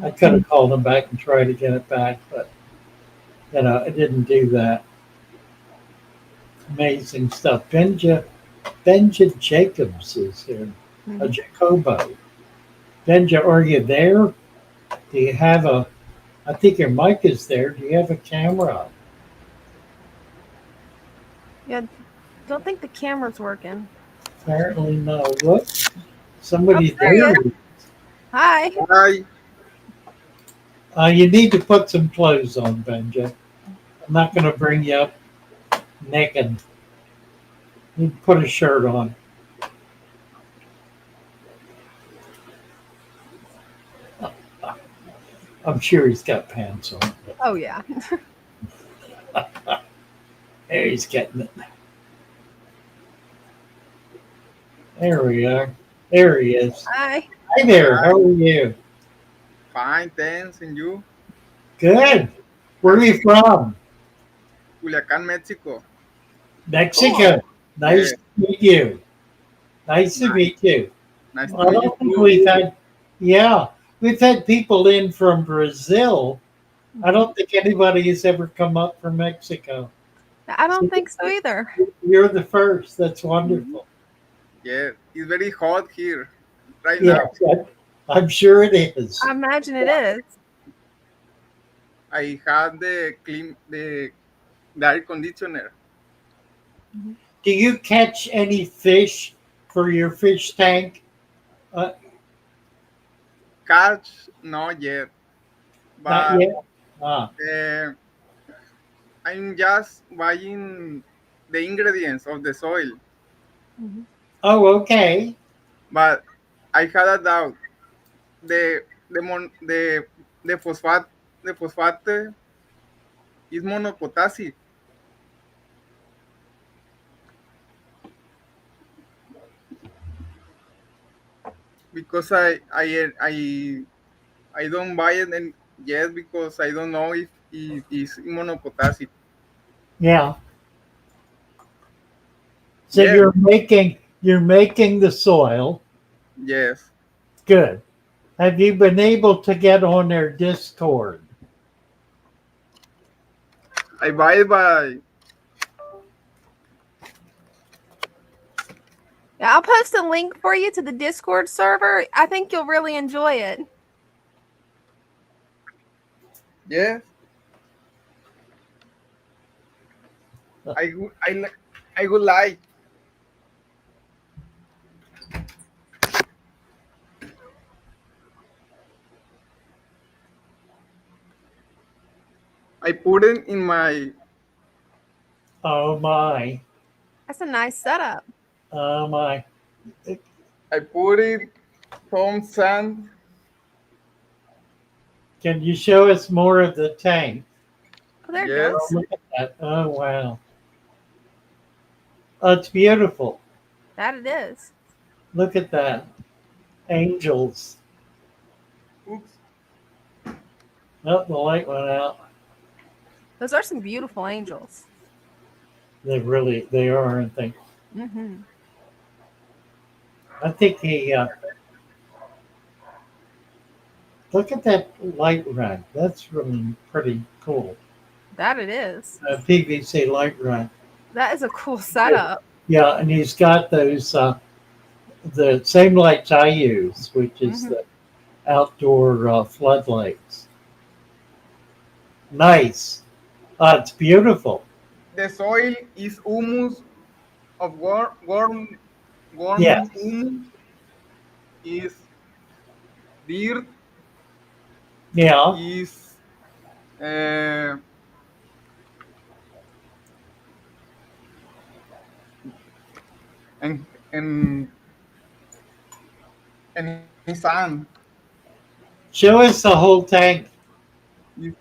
I could have called them back and tried to get it back, but I didn't do that. Amazing stuff. Benja Jacobs is here. A Jacobo. Benja, are you there? Do you have I think your mic is there. Do you have a camera? Yeah. Don't think the camera's working. Apparently no. Look, somebody Oh, there there. you Hi. Hi. You need to put some clothes on, Benja. I'm not going to bring you up naked. You put a shirt on. I'm sure he's got pants on. Oh yeah. There he's getting it. There we are. There he is. Hi. Hi there. How are you? Fine, thanks. And you? Good. Where are you from? Culiacán, Mexico. Mexico. Nice to meet you. Nice to meet you. Nice to I meet don't think you. we've had people in from Brazil. I don't think anybody has ever come up from Mexico. I don't think so either. You're the first. That's wonderful. Yeah, it's very hot here right now. Yes, I'm sure it is. I imagine it is. I have the air conditioner. Do you catch any fish for your fish tank? Catch, not yet. Not But yet. Ah, I'm just buying the ingredients of the soil. oh, okay. But I had a doubt. The phosphate is monopotassic. Because I don't buy it yet because I don't know if it is monopotassic. Yeah. So Yeah. you're making the soil. Yes. Good. Have you been able to get on their Discord? I buy it by Now, I'll post a link for you to the Discord server. I think you'll really enjoy it. Yes. I would like. I put it in my. Oh my. That's a nice setup. Oh my. I put it from sand. Can you show us more of the tank? Oh, there it Yes. goes. Look at that. Oh wow. Oh, it's beautiful. That it is. Look at that. Angels. Oops. Oh, the light went out. Those are some beautiful angels. They are, aren't they? Mm-hmm. I think look at that light run. That's really pretty cool. That it is. PVC light run. That is a cool setup. Yeah, and he's got those the same lights I use, which is the outdoor floodlights. Nice. It's beautiful. The soil is humus of warm Yes. humus is dirt Yeah. is uh, and and and sand. Show us the whole tank. You-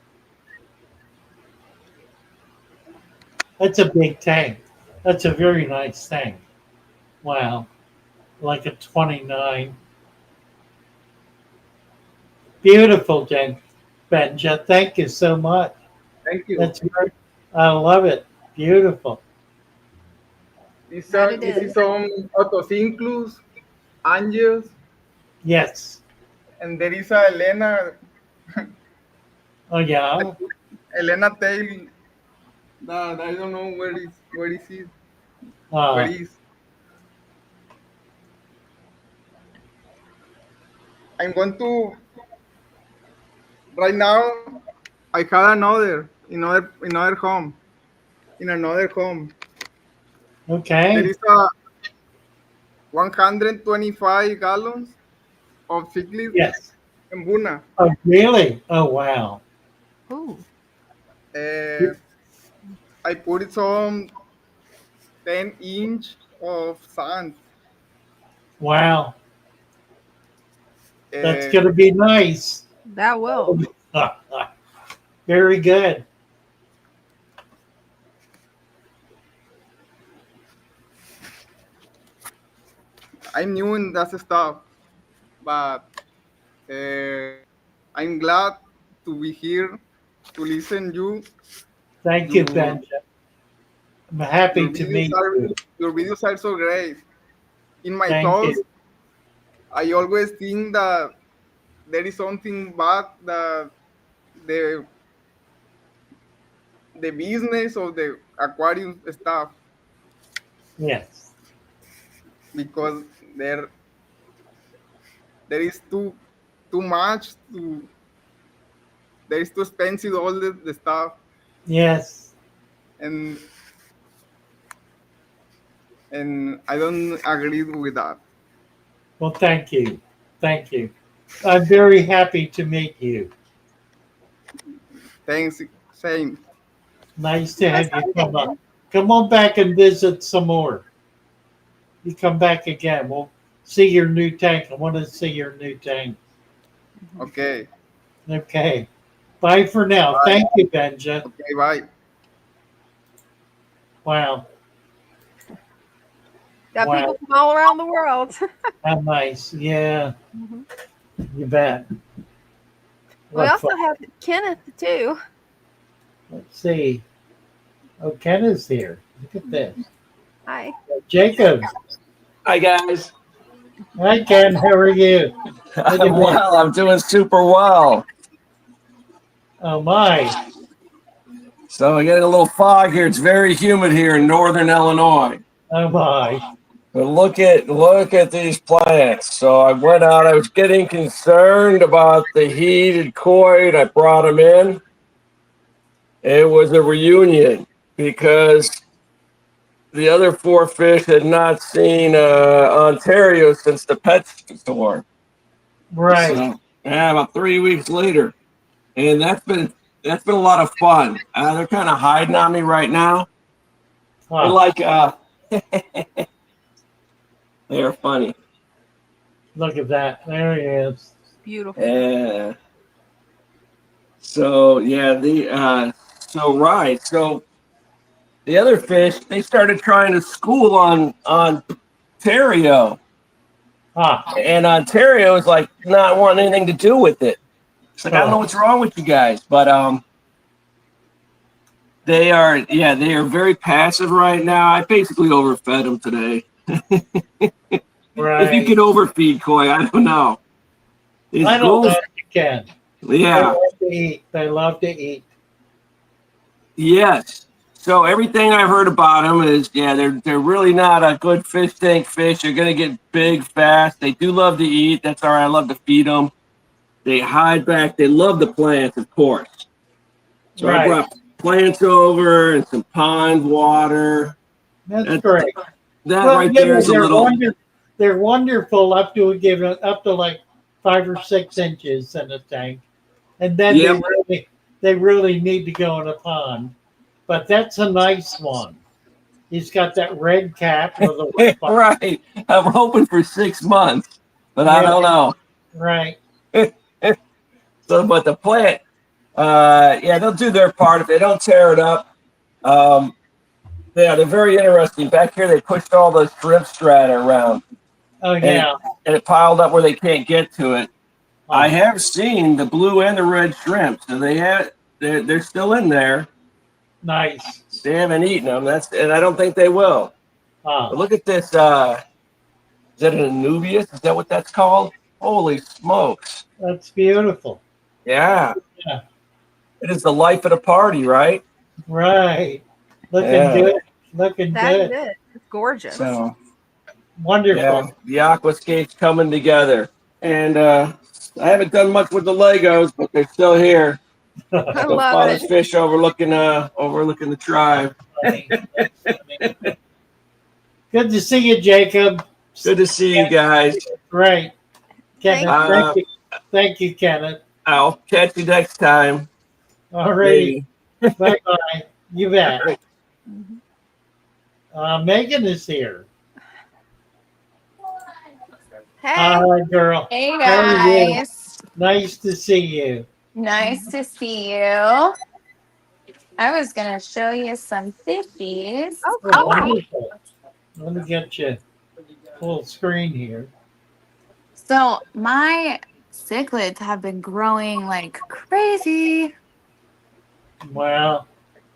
That's a big tank. That's a very nice tank. Wow. Like a 29. Beautiful, Benja. Thank you so much. Thank you. That's great. I love it. Beautiful. This That it this is. is some autosynclus, angels, Yes. and there is a Oh yeah. Elena tail that I don't know where is it where Uh, is. I'm going to right now. I had another home in another home. okay. There is a 125 gallons of cyclists Yes. in Buna. Oh really? Oh wow. Ooh. Uh, I put it some 10-inch of sand. Wow. That's Uh, gonna be nice. That will. Very good. I'm new in that stuff, but uh, I'm glad to be here to listen you. Thank you, Your, Benja. I'm happy your to videos meet are you. your videos are so great. In my Thank thoughts, you. I always think that there is something bad that the the business of the aquarium stuff Yes. because there is too much to there is too expensive all the stuff Yes. and I don't agree with that. Well, thank you. Thank you. I'm very happy to meet you. Thanks, same. Nice to Nice have you come talking. up. Come on back and visit some more. You come back again. We'll see your new tank. I want to see your new tank. Okay, Okay. Bye for now. bye. Thank you, Benja. Okay, bye. Wow. Got Wow. people from all around the world. How nice. Yeah, Mhm. you bet. We What also fun. have Kenneth too. Let's see. Oh, Ken is here. Look at this. Hi. Jacob. Hi guys. Hi, Ken. How are you? I'm that. well. I'm doing super well. Oh, my. So I get a little fog here. It's very humid here in northern Illinois. Oh, my. But look at these plants. So I went out. I was getting concerned about the heated koi, and I brought them in. It was a reunion because the other four fish had not seen Ontario since the pet store. Right. So, yeah, about 3 weeks later, and that's been a lot of fun. They're kind of hiding on me right now. They're Huh. like they're funny. Look at that. There he is. Beautiful. Yeah. So yeah, so the other fish, they started trying to school on Ontario, Huh. and Ontario is like not wanting anything to do with it. It's like I don't know what's wrong with you guys, but they are very passive right now. I basically overfed them today. Right. If you can overfeed koi, I don't know. These I don't know gulls, if you can. yeah. They love to eat. They love to eat. Yes. So everything I've heard about them is, they're really not a good fish tank fish. They're gonna get big fast. They do love to eat. That's all right. I love to feed them. They hide back. They love the plants, of course. So I Right. brought plants over and some pond water. That's great. That Well, right you there know, is a little. they're wonderful up to like 5 or 6 inches in a tank, and then Yep. they really need to go in a pond. But that's a nice one. He's got that red cap with a white spot. Right. I'm hoping for 6 months, but I Yeah. don't know. Right. So, but the plant, they'll do their part if they don't tear it up. They're very interesting. Back here, they pushed all the shrimp strata around, Oh yeah. and it piled up where they can't get to it. Oh, I have seen the blue and the red shrimp, so they're still in there. nice. They haven't eaten them. And I don't think they will. But Oh, look at this. Is that an Anubius? Is that what that's called? Holy smokes! that's beautiful. Yeah. Yeah. It is the life of the party, right? Right. Looking Yeah. good. Looking That's good. it. It's gorgeous. So Wonderful. yeah, the aquascape's coming together, and I haven't done much with the Legos, but they're still here. I So love Father's it. fish overlooking the tribe. Good to see you, Jacob. Good to see you guys. Great. Kenneth, Thank thank you. Thank you, Kenneth. I'll catch you next time. All righty. Bye-bye. You bet. Megan is here. Hey. Hi, girl. Hey How are you? guys, Nice to see you. nice to see you. I was gonna show you some fishies. Oh, Oh, cool. wonderful. Let me get you full screen here. So my cichlids have been growing like crazy, Wow.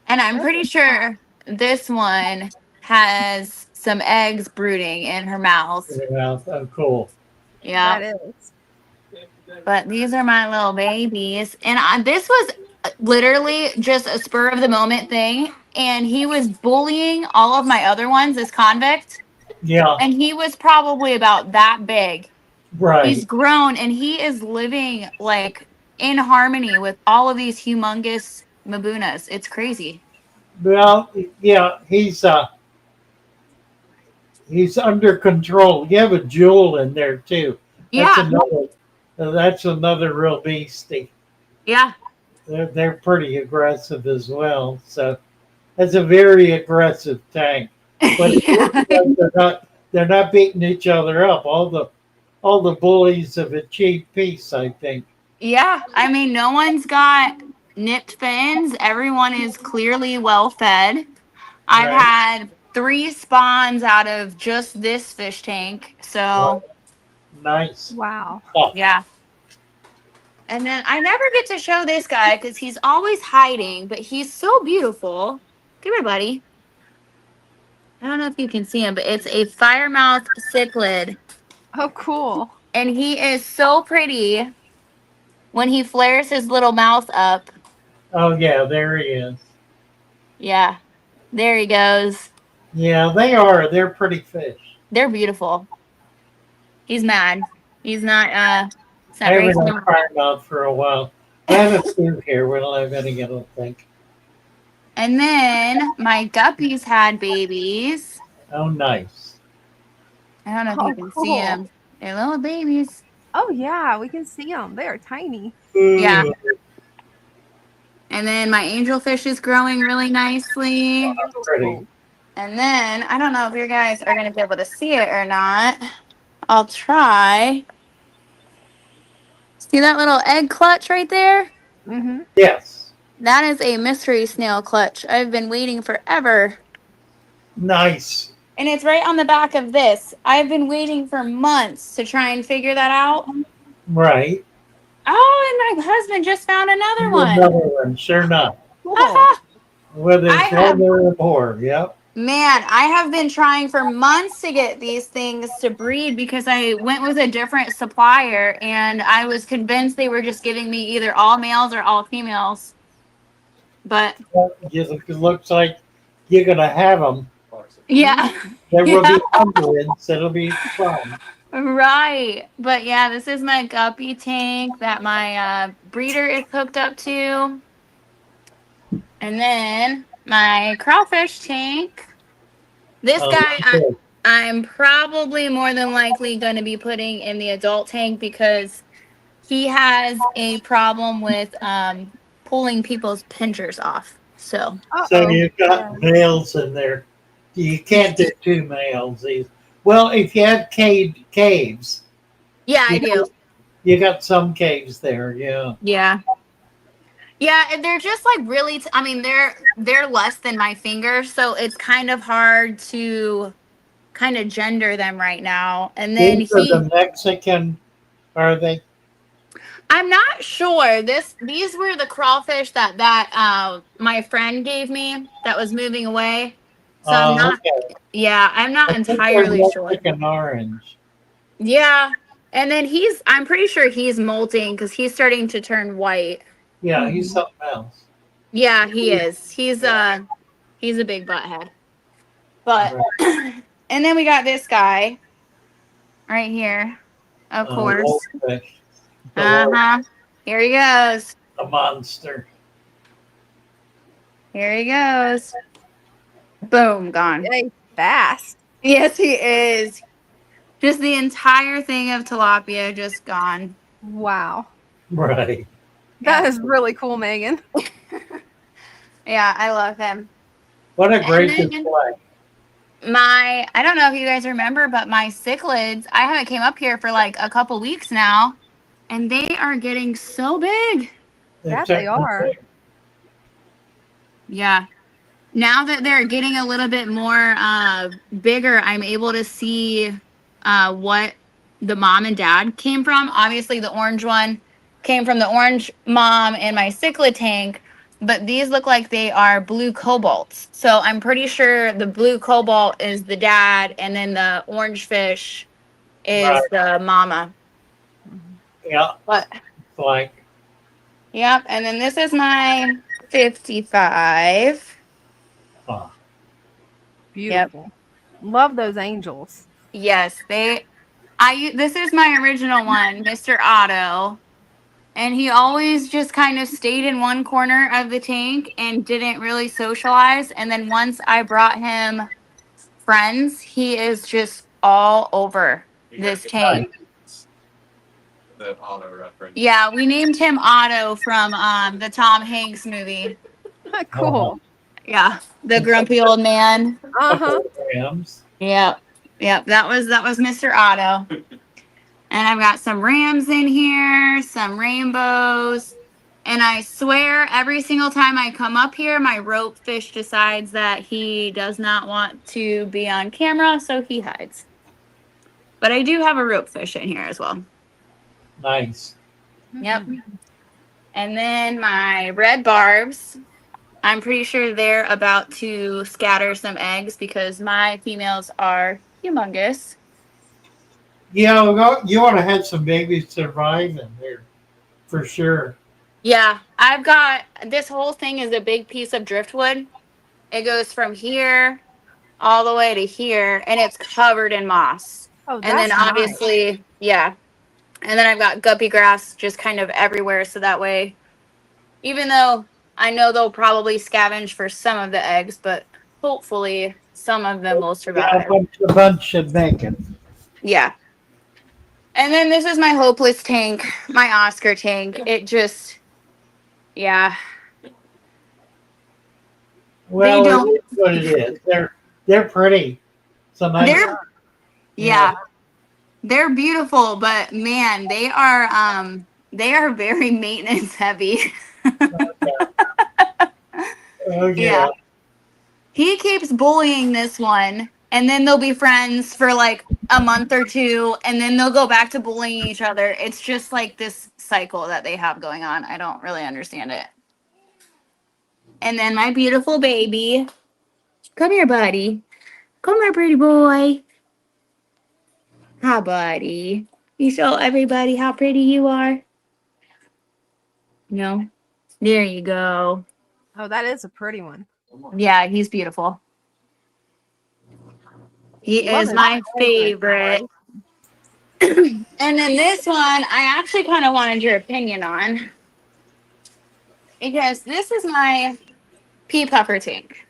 and I'm pretty sure this one has some eggs brooding in her mouth. Well, oh, cool. Yeah, That is. but these are my little babies, and this was literally just a spur of the moment thing. And he was bullying all of my other ones as convict, Yeah, and he was probably about that big. right. He's grown and he is living like in harmony with all of these humongous mabunas. It's crazy. Well, yeah, he's under control. You have a jewel in there too. Yeah. That's another real beastie. Yeah. They're pretty aggressive as well. So that's a very aggressive tank. But Yeah. they're not beating each other up. All the bullies have achieved peace, I think. Yeah. I mean, no one's got nipped fins. Everyone is clearly well fed. I've Right. had 3 spawns out of just this fish tank. So, Nice. Wow. yeah. And then I never get to show this guy because he's always hiding, but he's so beautiful. Come here, buddy. I don't know if you can see him, but it's a firemouth cichlid. Oh, cool. And he is so pretty when he flares his little mouth up. Oh yeah, there he is. Yeah. There he goes. Yeah, they are. They're pretty fish. They're beautiful. He's mad. He's not I haven't racing. had fire mouth for a while. I have a few here. We don't have any, I don't think. And then my guppies had babies. Oh, nice. I don't know if Oh, you can see cool. them. They're little babies. Oh yeah, we can see them. They are tiny. Yeah. Ooh, And then my angelfish is growing really nicely. pretty. And then I don't know if you guys are going to be able to see it or not. I'll try. See that little egg clutch right there? Mm-hmm. Yes. That is a mystery snail clutch. I've been waiting forever. Nice. And it's right on the back of this. I've been waiting for months to try and figure that out. Right. Oh, and my husband just found another one. Another one. Sure enough. Cool. Whether I it's have- one or more. Yep. Man, I have been trying for months to get these things to breed because I went with a different supplier and I was convinced they were just giving me either all males or all females. But It looks like you're going to have them. yeah, There will Yeah. be hundreds. It'll be fun. right. But yeah, this is my guppy tank that my breeder is hooked up to. And then my crawfish tank. This guy, Good. I'm probably more than likely going to be putting in the adult tank because he has a problem with pulling people's pinchers off. So, So Uh-oh. you've got males in there. You can't do two males. Well, if you have caves, yeah, I you do. you got some caves there. Yeah. Yeah. Yeah, and they're just like really I mean, they're less than my finger, so it's kind of hard to kind of gender them right now. And then These are the Mexican, are they? I'm not sure. These were the crawfish that my friend gave me that was moving away. So I'm not. Okay. Yeah, I'm not I think they're entirely sure. Mexican orange. Yeah, and then I'm pretty sure he's molting because he's starting to turn white. Yeah, he's something else. Yeah, he is. He's a big butthead. But and then we got this guy right here, of course. Goldfish. Uh-huh. Here he goes. A monster. Here he goes. Boom, gone. Yay, fast. Yes, he is. Just the entire thing of tilapia just gone. Wow. Right. That is really cool, Megan. Yeah, I love him. What a great And then- display. I don't know if you guys remember, but my cichlids, I haven't came up here for like a couple weeks now, and they are getting so big. Yeah, they are. Yeah. Now that they're getting a little bit more bigger, I'm able to see what the mom and dad came from. Obviously, the orange one came from the orange mom and my cichlid tank, but these look like they are blue cobalts. So I'm pretty sure the blue cobalt is the dad, and then the orange fish is Right. the mama. Yeah. But Like, yep, and then this is my 55. oh, Beautiful. Love those angels. Yes, this is my original one, Mr. Otto. And he always just kind of stayed in one corner of the tank and didn't really socialize. And then once I brought him friends, he is just all over this tank. That auto reference. Yeah, we named him Otto from the Tom Hanks movie. Cool. Yeah, the grumpy old man. Uh-huh. Rams. Yep. That was Mr. Otto. And I've got some rams in here, some rainbows. And I swear every single time I come up here, my rope fish decides that he does not want to be on camera, so he hides. But I do have a rope fish in here as well. Nice. Yep. And then my red barbs. I'm pretty sure they're about to scatter some eggs because my females are humongous. Yeah, you want to have some babies survive in there, for sure. Yeah, I've got this whole thing is a big piece of driftwood. It goes from here all the way to here, and it's covered in moss. Oh, And then that's nice. obviously, yeah. And then I've got guppy grass just kind of everywhere. So that way, even though I know they'll probably scavenge for some of the eggs, but hopefully some of them will Yeah, survive. a bunch of bacon. Yeah. And then this is my hopeless tank, my Oscar tank. It just, yeah, they Well, it don't, is what it is. They're pretty. Sometimes, they're, yeah. yeah, they're beautiful, but man, they are very maintenance heavy. Oh yeah. Yeah. He keeps bullying this one, and then they'll be friends for like a month or two, and then they'll go back to bullying each other. It's just like this cycle that they have going on. I don't really understand it. And then my beautiful baby. Come here, buddy. Come here, pretty boy. Hi, buddy. You show everybody how pretty you are? No? There you go. Oh, that is a pretty one. Yeah, he's beautiful. He Love is his my favorite. favorite. And then this one, I actually kind of wanted your opinion on because this is my pea puffer tank.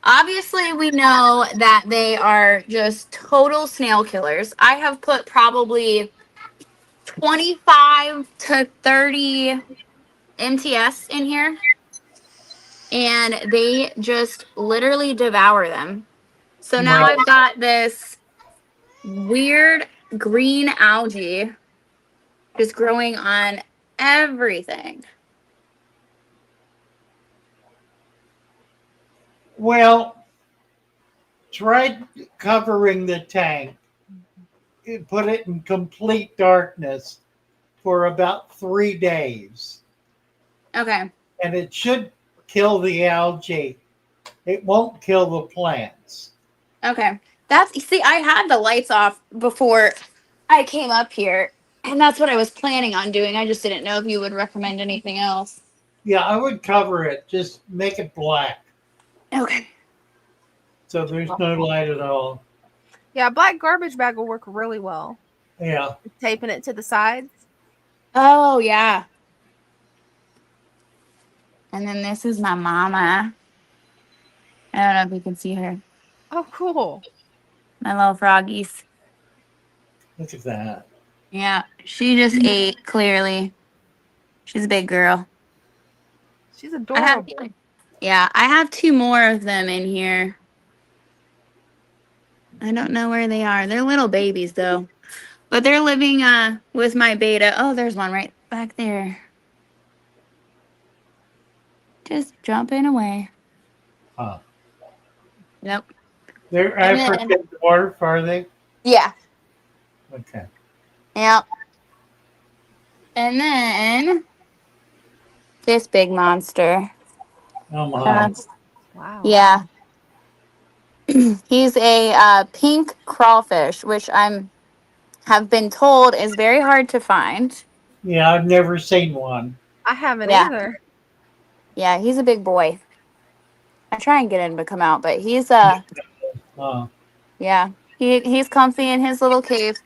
Obviously, we know that they are just total snail killers. I have put probably 25 to 30 MTS in here, and they just literally devour them. So now Well, I've got this weird green algae just growing on everything. well, try covering the tank. Put it in complete darkness for about 3 days, Okay. and it should kill the algae. It won't kill the plants. Okay. See, I had the lights off before I came up here, and that's what I was planning on doing. I just didn't know if you would recommend anything else. Yeah, I would cover it. Just make it black Okay. so there's no light at all. Yeah, black garbage bag will work really well. Yeah. Taping it to the sides. Oh, yeah. And then this is my mama. I don't know if you can see her. Oh, cool. My little froggies. Look at that. Yeah. She just ate, clearly. She's a big girl. She's I adorable. have 2 more of them in here. I don't know where they are. They're little babies, though. But they're living with my beta. Oh, there's one right back there. Just jumping away. Huh. Nope. They're And then- African dwarf, are they? Yeah. Okay. Yep. And then this big monster. Oh my. Wow. Yeah. He's a pink crawfish, which have been told is very hard to find. Yeah, I've never seen one. I haven't Yeah. either. Yeah, he's a big boy. I try and get him to come out, but he's yeah, he's comfy in his little cave.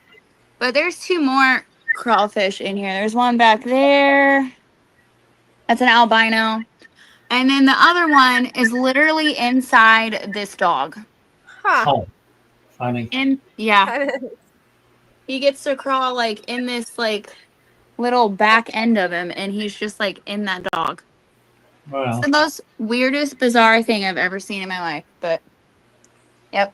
But there's 2 more crawfish in here. There's one back there. That's an albino. And then the other one is literally inside this dog. Huh. Oh, funny. And yeah, That is. he gets to crawl like in this like little back end of him, and he's just like in that dog. Well, It's the most weirdest, bizarre thing I've ever seen in my life. But yep.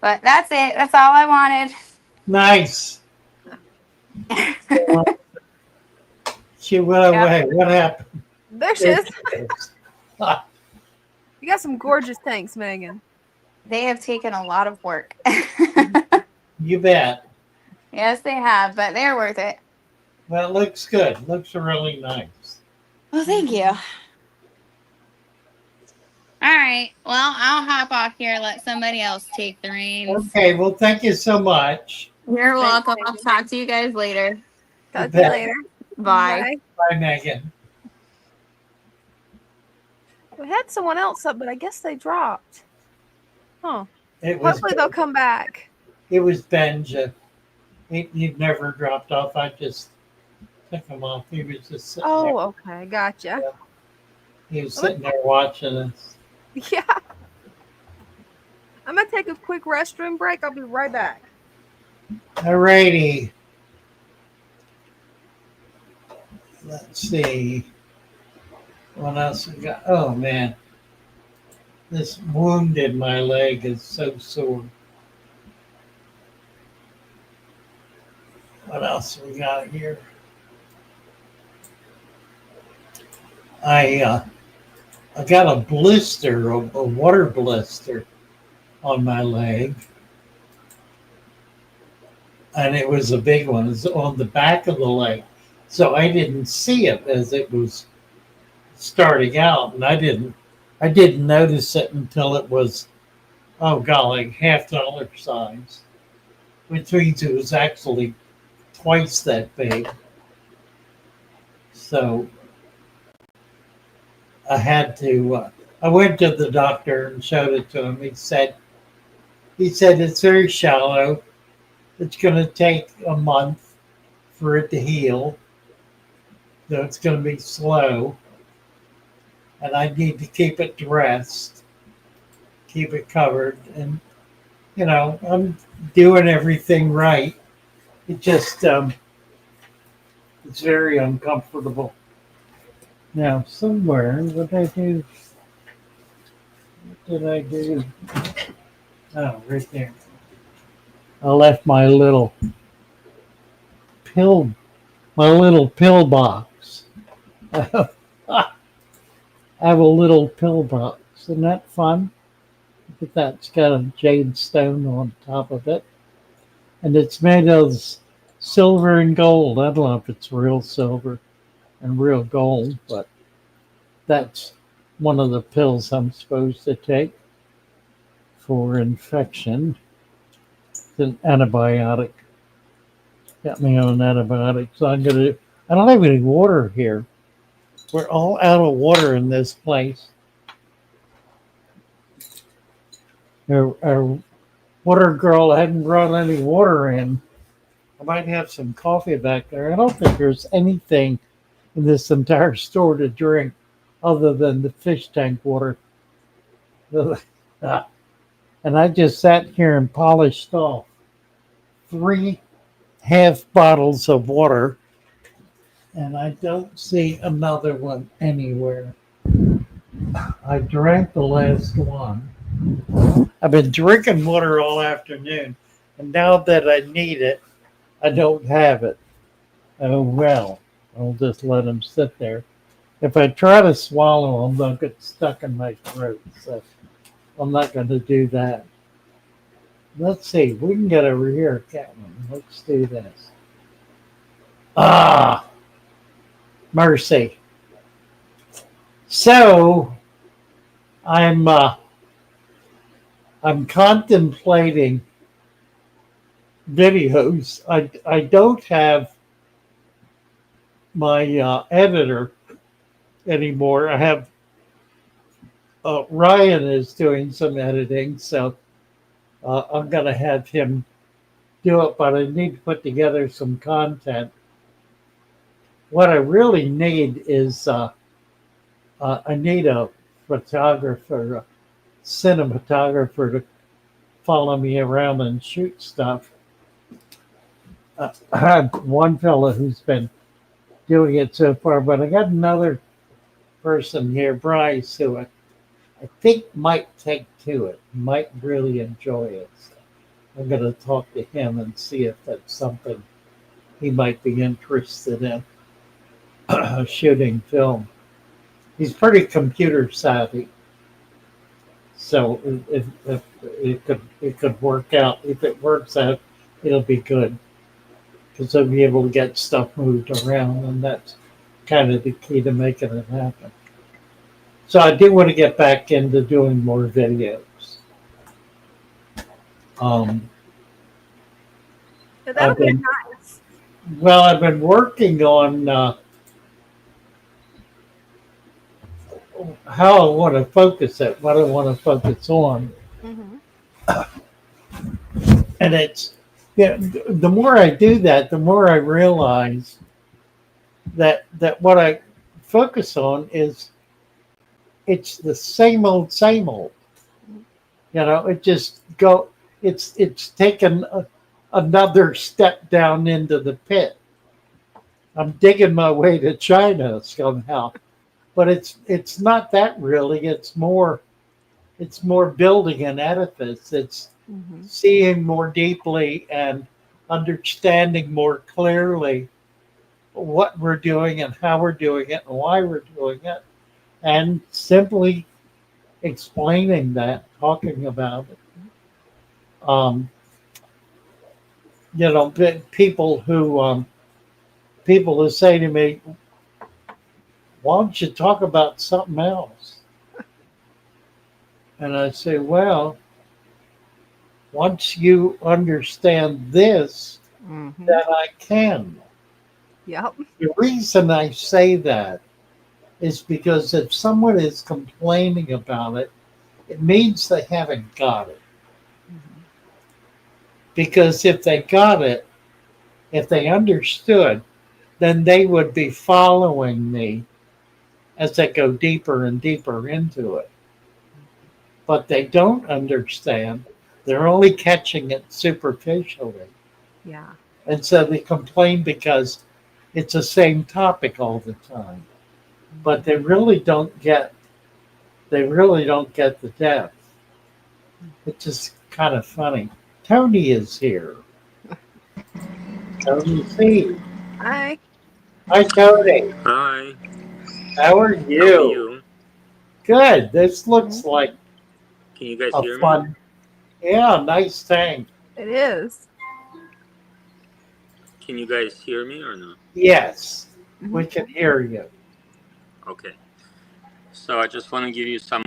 But that's it. That's all I wanted. nice. She went away. What happened? There she is. You got some gorgeous tanks, Megan. They have taken a lot of work. You bet. Yes, they have, but they're worth it. Well, it looks good. Looks really nice. Well, thank you. All right. Well, I'll hop off here. Let somebody else take the reins. Okay. Well, thank you so much. You're welcome. I'll talk to you guys later. Talk to you later. Bye. Bye, Megan. We had someone else up, but I guess they dropped. Huh. It was Hopefully they'll come back. Benja. He'd never dropped off. I just took him off. He was just sitting there. Oh, okay. Gotcha. He was sitting there watching us. Yeah. I'm going to take a quick restroom break. I'll be right back. Alrighty. Let's see. What else we got? Oh man. This wound in my leg is so sore. What else we got here? I got a blister, a water blister on my leg. And it was a big one. It was on the back of the leg. So I didn't see it as it was starting out. And I didn't notice it until it was, oh golly, $half size. Which means it was actually twice that big. So I had to, I went to the doctor and showed it to him. He said it's very shallow. It's going to take a month for it to heal. So it's going to be slow. And I need to keep it dressed, keep it covered. And, you know, I'm doing everything right. It just, it's very uncomfortable. Now, somewhere, what did I do? What did I do? Oh, right there. I left my little pill box. I have a little pill box. Isn't that fun? Look at that. It's got a jade stone on top of it. And it's made of silver and gold. I don't know if it's real silver and real gold, but that's one of the pills I'm supposed to take for infection. It's an antibiotic. Got me on an antibiotic. So I don't have any water here. We're all out of water in this place. Our water girl hadn't brought any water in. I might have some coffee back there. I don't think there's anything in this entire store to drink other than the fish tank water. And I just sat here and polished off 3 half bottles of water, and I don't see another one anywhere. I drank the last one. I've been drinking water all afternoon, and now that I need it, I don't have it. Oh well, I'll just let them sit there. If I try to swallow them, they'll get stuck in my throat, so I'm not going to do that. Let's see, we can get over here, Catherine. Let's do this. Ah, mercy. So, I'm contemplating videos. I don't have my editor anymore. I have Ryan is doing some editing, so I'm going to have him do it, but I need to put together some content. What I really need is I need a photographer, a cinematographer to follow me around and shoot stuff. I have one fellow who's been doing it so far, but I got another person here, Bryce, who I think might take to it, might really enjoy it. So I'm going to talk to him and see if that's something he might be interested in, shooting film. He's pretty computer savvy, so if it could work out. If it works out, it'll be good because I'll be able to get stuff moved around, and that's kind of the key to making it happen. So I do want to get back into doing more videos. That'll be nice. Well, I've been working on how I want to focus it, what I want to focus on. Mm-hmm. And it's, yeah, the more I do that, the more I realize that what I focus on is it's the same old, same old. You know, it just go. It's taken another step down into the pit. I'm digging my way to China somehow, but it's not that really. It's more building an edifice. It's Mm-hmm. seeing more deeply and understanding more clearly what we're doing and how we're doing it and why we're doing it, and simply explaining that, talking about it. Um, people who say to me, "Why don't you talk about something else?" And I say, "Well, once you understand this, Mm-hmm. then I can." Yep. The reason I say that is because if someone is complaining about it, it means they haven't got it. Mm-hmm. Because if they got it, if they understood, then they would be following me as I go deeper and deeper into it. But they don't understand. They're only catching it superficially. Yeah. And so they complain because it's the same topic all the time. But Mm-hmm. they really don't get the depth. It's just kind of funny. Tony is here. Tony C. Hi. Hi, Tony. Hi, How are how are you? you? Good. This Mm-hmm. looks like Can you guys a hear me? fun, yeah, nice tank. It is. Can you guys hear me or no? Yes, Mm-hmm. we can hear you. Okay. So I just want to give you some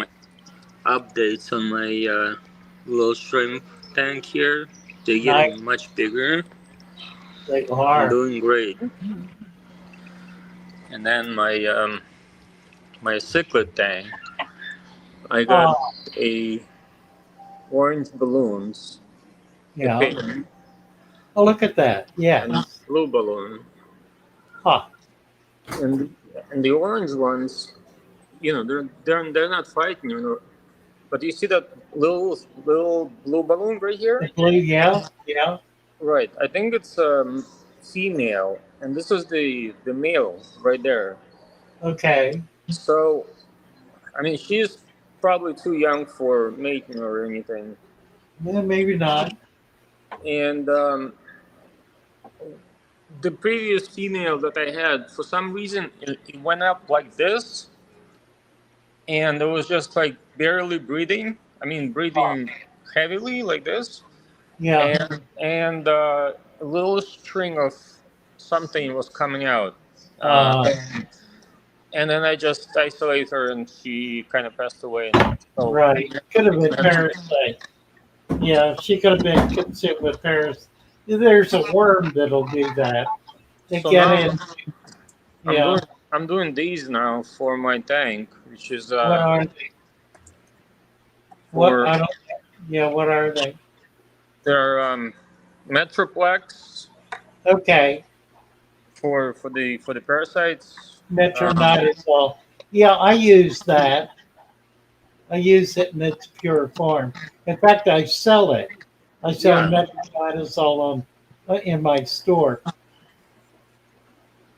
updates on my little shrimp tank here. They're Nice. getting much bigger They and are. doing great. Mm-hmm. And then my cichlid tank, I got Oh, a orange balloons to yeah. paint Oh, look at that. and Yes. blue balloon. Huh. And and the orange ones, they're not fighting. But you see that little blue balloon right The here? blue, yeah, yeah. Right. I think it's female, and this is the male right there. Okay. So I mean, she's probably too young for mating or anything. Yeah, maybe not. And the previous female that I had, for some reason, it went up like this, and it was just like barely breathing. I mean, Huh. breathing heavily like this, Yeah. and a little string of something was coming out. Uh, And then I just isolated her, and she kind of passed away. So right. Could have been parasite. Yeah, she could have been consumed with parasites. There's a worm that'll do that. They so get now in. I'm Yeah. doing I'm doing these now for my tank, which is What are they? What for I don't. Yeah. What are they? their Metroplex Okay. for the parasites. Metronidazole. Yeah, I use that. I use it in its pure form. In fact, I sell it. I sell Yeah. metronidazole in my store.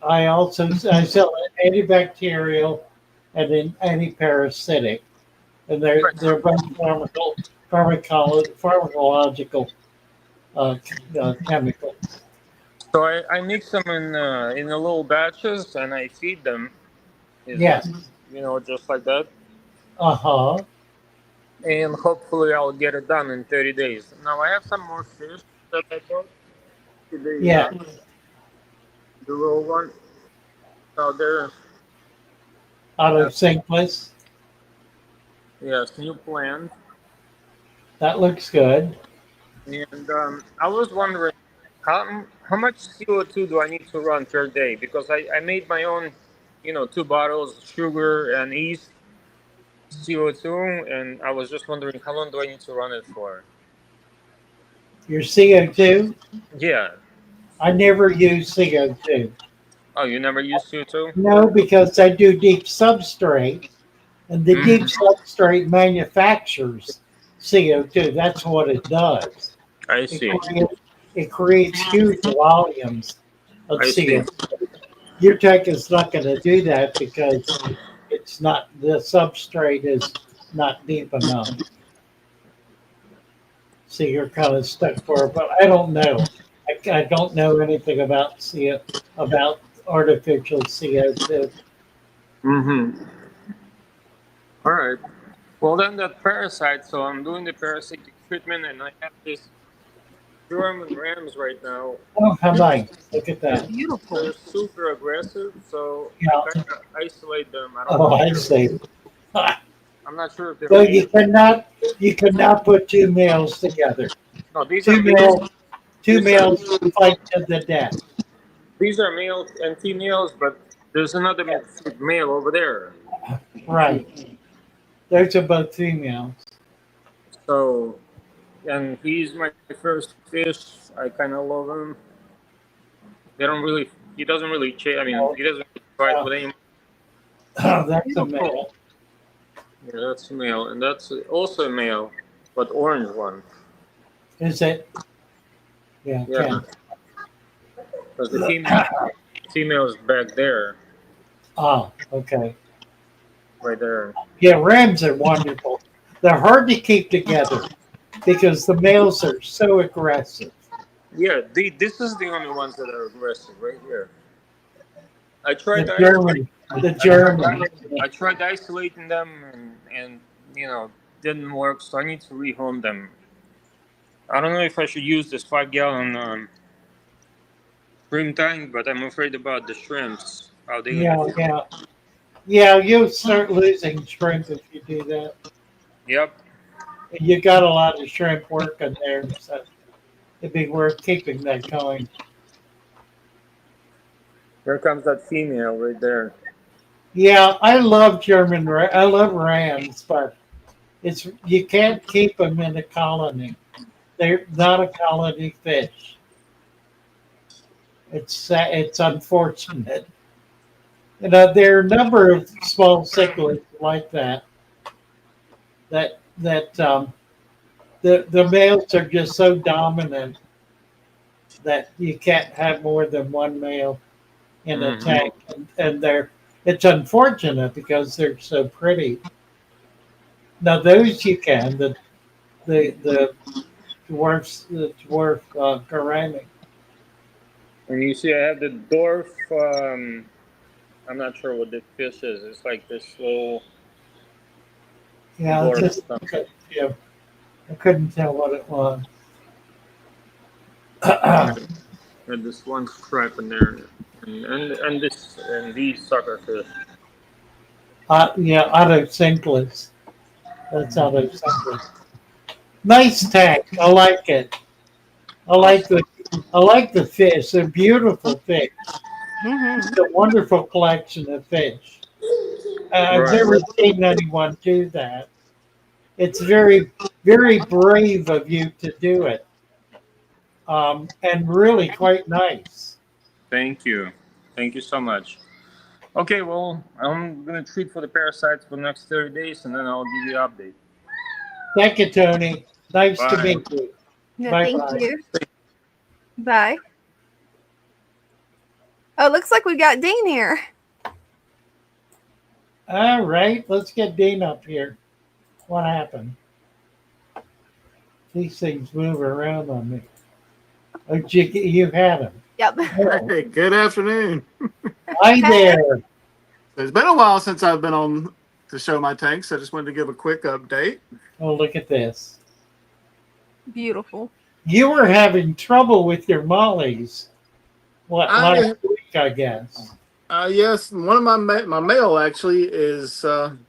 I sell it antibacterial and an antiparasitic, and they're both pharmacological chemicals. So I mix them in a little batches and I feed them. Is Yes. just like that. Uh huh. And hopefully I'll get it done in 30 days. Now I have some more fish that I bought. Yeah. The little one out there. Out Uh, of St. Louis. yes, new plant. That looks good. And I was wondering how much CO2 do I need to run per day? Because I made my own, 2 bottles of sugar and yeast CO2, and I was just wondering how long do I need to run it for? Your CO2? Yeah. I never use CO2. Oh, you never used CO2? No, because I do deep substrate, and the deep Mm, substrate manufactures CO2. That's what it does. I It see. creates, it creates huge volumes of I see. CO2. Your tech is not going to do that because it's not, the substrate is not deep enough. So you're kind of stuck for it. But I don't know. I don't know anything about about artificial CO2. Mm-hmm. All right. Well, then that parasite. So I'm doing the parasitic treatment, and I have this German rams right now. Oh, how nice! Look at They're, that. Beautiful. they're super aggressive, so I Yeah. kind of isolate them. I don't Oh, know if I they're. see. I'm not sure if they're So male. you cannot put two males together. No, these are Two males. two These are males fight to the death. these are male and females, but there's another male over there. Right. Those are both females. So, and he's my first fish. I kind of love him. They don't really. He doesn't really. I mean, Oh, he doesn't really fight yeah. with anyone. Oh, that's a Beautiful. male. Yeah, that's a male, and that's also a male, but orange one. Is it? Yeah, Yeah, Ken. because the female is back there, Oh, okay. right there. Yeah, rams are wonderful. They're hard to keep together because the males are so aggressive. Yeah, this is the only ones that are aggressive right here. I The tried to isolate. German, the I tried. German. I tried isolating them, and didn't work. So I need to rehome them. I don't know if I should use this 5 gallon shrimp tank, but I'm afraid about the shrimps. How they gonna Yeah, feel? yeah. Yeah, you'll start losing shrimp if you do that. Yep. You got a lot of shrimp working there, so it'd be worth keeping that going. Here comes that female right there. Yeah, I love I love rams, but it's you can't keep them in a colony. They're not a colony fish. It's unfortunate. There are a number of small cichlids like that. The males are just so dominant that you can't have more than one male in a Hmm. tank, and it's unfortunate because they're so pretty. Now those you can the dwarf gourami. And you see, I have the dwarf. I'm not sure what this fish is. It's like this little Yeah, it's dwarf just something. yeah, I couldn't tell what it was. And this one stripe in there, and this and these sucker fish. Yeah, Otto Sinkless. That's Otto Sinkless. Nice tank. I like it. I like the I like the fish. They're beautiful fish. Hmm. It's a wonderful collection of fish. I've Right. never seen anyone do that. It's very, very brave of you to do it, and really quite nice. Thank you. Thank you so much. Okay, well, I'm gonna treat for the parasites for the next 30 days, and then I'll give you an update. Thank you, Tony. Nice to Bye. meet you. Yeah, Bye thank bye. you. Bye. Oh, looks like we got Dean here. All right, let's get Dean up here. What happened? These things move around on me. Oh, you had him. Yep. Oh, Hey, good afternoon. hi there. It's been a while since I've been on to show my tanks. I just wanted to give a quick update. Oh, look at this. Beautiful. You were having trouble with your mollies. What, last week, I guess. Yes, one of my male actually is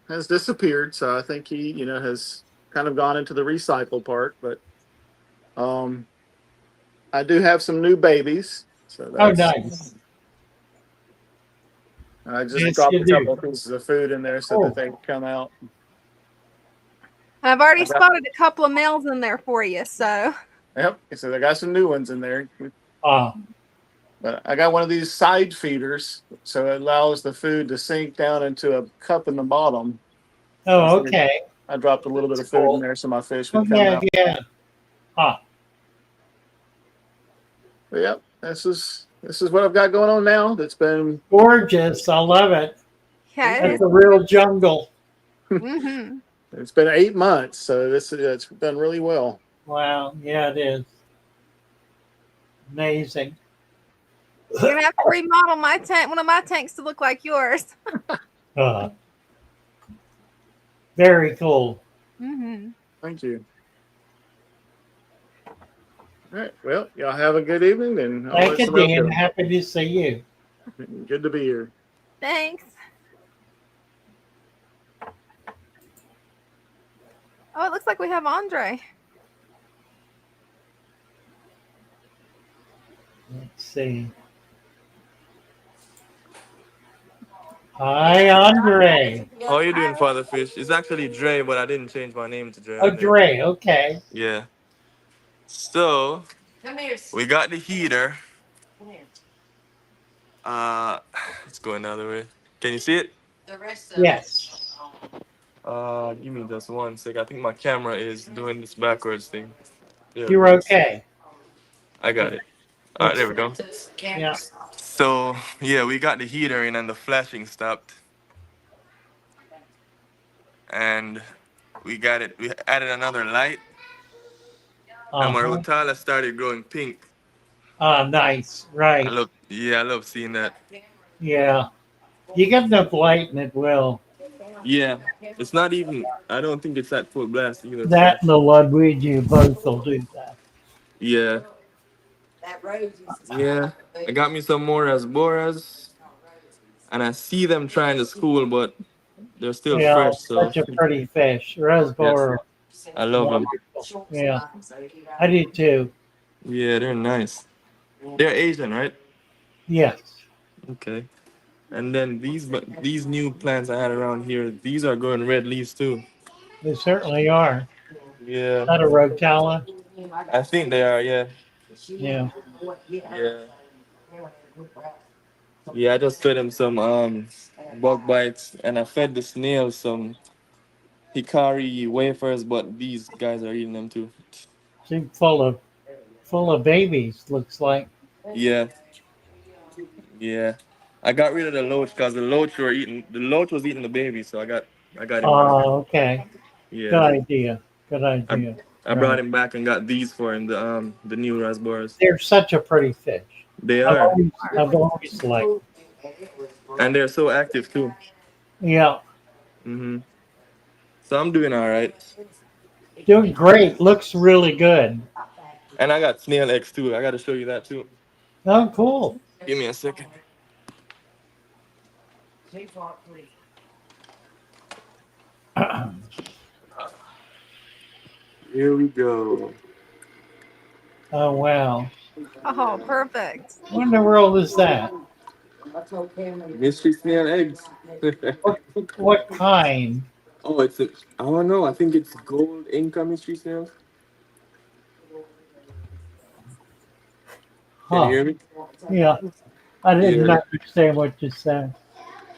has disappeared, so I think he has kind of gone into the recycle part. But I do have some new babies, so Oh, that's nice. I just Yes, dropped you a do. couple of pieces of food in there so Oh. that they can come out. I've already I got- spotted a couple of males in there for you, so Yep. So I got some new ones in there. Ah, But I got one of these side feeders, so it allows the food to sink down into a cup in the bottom. So I oh, figured okay. I dropped a little bit of That's food in cool. there so my fish Oh, would come yeah, out. yeah. Ah, But yep, this is what I've got going on now. That's been gorgeous. I love it. Yeah, it That's is. a real jungle. Mm-hmm. it's been 8 months, so it's done really well. Wow. Yeah, it is. Amazing. You're gonna have to remodel my tank, one of my tanks, to look like yours. Uh, very cool. Mm-hmm. Thank you. All right. Well, y'all have a good evening, and I'll Thank let you, somebody else Dan. go. Happy to see you. Good to be here. Thanks. Oh, it looks like we have Andre. Let's see. Hi, Andre. How are you doing, Father Fish? It's actually Dre, but I didn't change my name to Dre. Oh, Dre. Okay. Yeah. So we got the heater. Uh, it's going the other way. Can you see it? Yes. Give me just one sec. I think my camera is doing this backwards thing. There it You're goes. okay. I got it. All right, It's, there we go. yeah. So yeah, we got the heater in and the flashing stopped, and we got it. We added another light, and my Uh-huh. rotala started growing pink. Ah, nice. Right. I love seeing that. Yeah. You get enough light and it will. Yeah, it's not even. I don't think it's at full blast either. So That and the Ludwig both will do that. yeah, yeah. I got me some more asboras, and I see them trying to school, but they're still Yeah, fresh. So such a pretty fish. yes, Rasbora. I love them. Wonderful. Yeah. I do too. Yeah, they're nice. They're Asian, right? Yes. Okay. And then these new plants I had around here, these are growing red leaves too. They certainly are. Yeah, Not a rotala. I think they are. Yeah, Yeah. yeah, yeah. I just fed them some bug bites, and I fed the snails some hikari wafers, but these guys are eating them too. She's full of babies, looks like. Yeah, yeah. I got rid of the loach because the loach was eating the baby, so I got him back. Oh, okay. Good Yeah, idea. Good I idea. I brought Right. him back and got these for him, the new raspberries. They're such a pretty fish. They I've are, always, I've always liked. and they're so active too. Yeah. So I'm doing all right, Doing great. Looks really good. and I got snail eggs too. I got to show you that too. Oh, cool. Give me a second. Here we go. Oh, wow. Oh, perfect. What in the world is that? Mystery snail eggs. What kind? Oh, I don't know. I think it's gold Inca mystery snails. Can you Huh. hear me? Yeah. I didn't Yeah. understand what you said.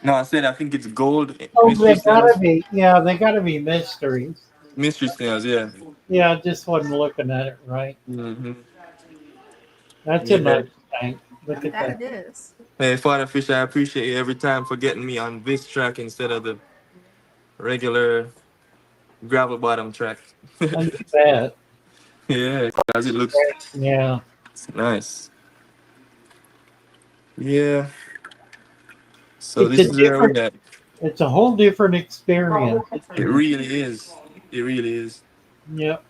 No, I said I think it's gold Oh, mystery they snails. gotta be. Yeah, they gotta be mysteries. Mystery snails, yeah. Yeah, I just wasn't looking at it right. Mm-hmm. That's a Yeah. nice tank. Look at That that. it is. Hey, Father Fish, I appreciate you every time for getting me on this track instead of the regular gravel bottom track. I you bet. Yeah, because it looks Yeah. nice. Yeah. So It's this a is where different. we're at. It's a whole different experience. It really is. It really is. Yep.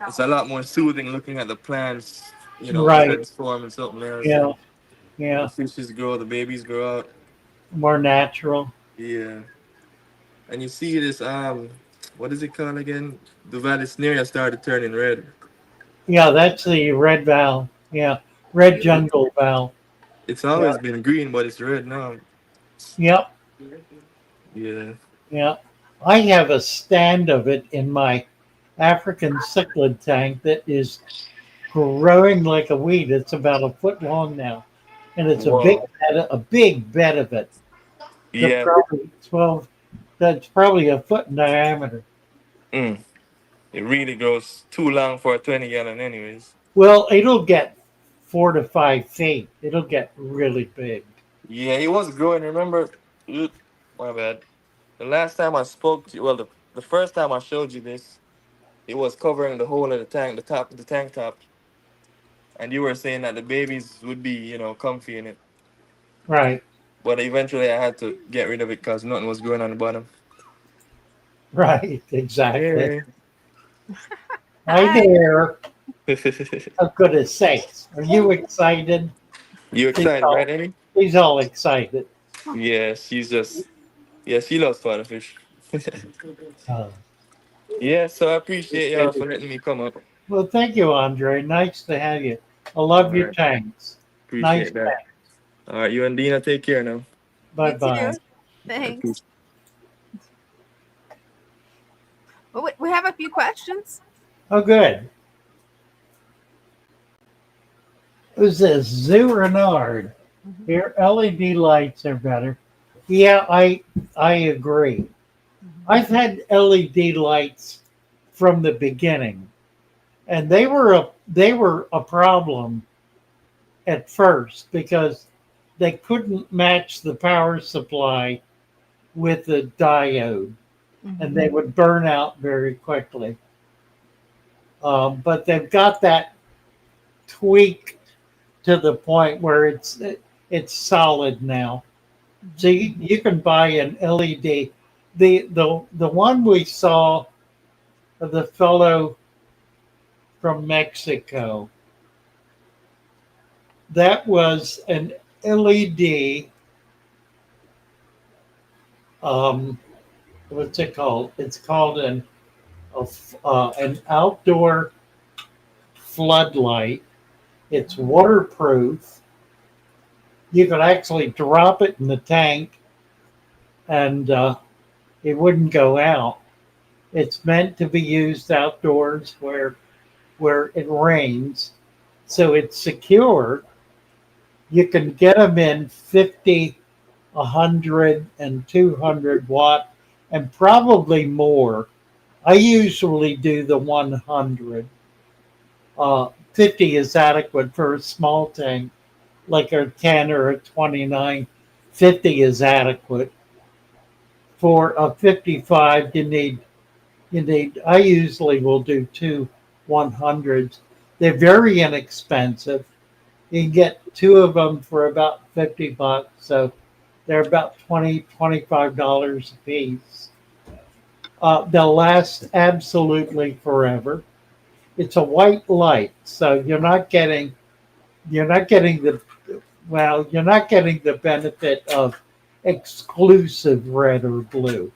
It's a lot more soothing looking at the plants, Right. transform into something else, Yeah. and the Yeah. fishes grow, the babies grow out. More natural. Yeah. And you see this what is it called again? The Vallisneria started turning red. Yeah, that's the red valve. Yeah. Red It- jungle valve. It's Yeah. always been green, but it's red now. Yep. Yeah. Yeah. I have a stand of it in my African cichlid tank that is growing like a weed. It's about a foot long now, and it's Whoa. a big bed of it. They're Yeah. probably 12. That's probably a foot in diameter. Mm. It really grows too long for a 20-gallon, anyways. Well, it'll get 4 to 5 feet. It'll get really big. Yeah, it was growing. Remember, Oop, my bad. The last time I spoke to you, well, the first time I showed you this, it was covering the whole of the tank, the top of the tank top, and you were saying that the babies would be, comfy in it. Right, But eventually, I had to get rid of it because nothing was growing on the bottom. right, exactly. Yeah. Hi Hi. there. For goodness sakes, are you excited? You excited, right, Eddie? He's all excited. Yeah, she loves fish. Uh, Yeah, so I appreciate y'all for letting me come up. well, thank you, Andre. Nice to have you. I All love your right, tanks. Nice appreciate that. tank. All right, you and Dina, take care now. Bye You bye. too. All right, Thanks. peace. Well, we have a few questions. Oh, good. Who's this? Zoo Renard. Mhm. Your LED lights are better. Yeah, I agree. I've had LED lights from the beginning, and they were a problem at first because they couldn't match the power supply with the diode, and Mhm. they would burn out very quickly. But they've got that tweaked to the point where it's solid now. So you can buy an LED. The one we saw of the fellow from Mexico, that was an LED. Um, what's it called? It's called an outdoor floodlight. It's waterproof. You could actually drop it in the tank, and it wouldn't go out. It's meant to be used outdoors where it rains, so it's secure. You can get them in 50, 100, and 200 watt, and probably more. I usually do the 100. 50 is adequate for a small tank, like a 10 or a 29. 50 is adequate. For a 55, I usually will do two 100s. They're very inexpensive. You can get two of them for about $50. So they're about $25 a piece. They'll last absolutely forever. It's a white light, so you're not getting the benefit of exclusive red or blue.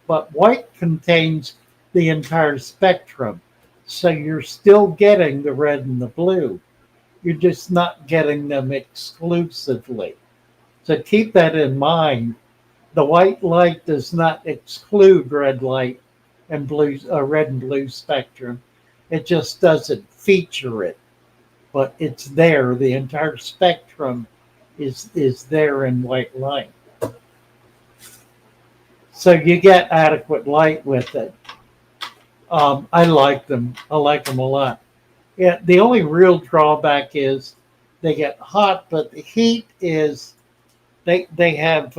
But white contains the entire spectrum. So you're still getting the red and the blue. You're just not getting them exclusively. So keep that in mind. The white light does not exclude red light and red and blue spectrum. It just doesn't feature it, but it's there. The entire spectrum is there in white light. So you get adequate light with it. I like them. I like them a lot. Yeah, the only real drawback is they get hot, but the heat is they have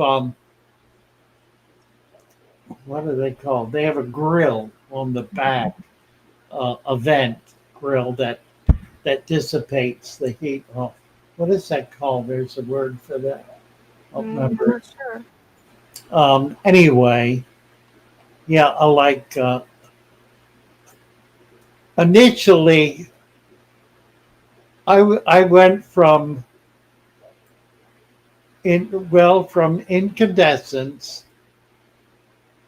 what are they called? They have a grill on the back, a vent grill that dissipates the heat. Oh, what is that called? There's a word for that. I don't I'm remember. not sure. Anyway, yeah, I like. Initially, I went from incandescence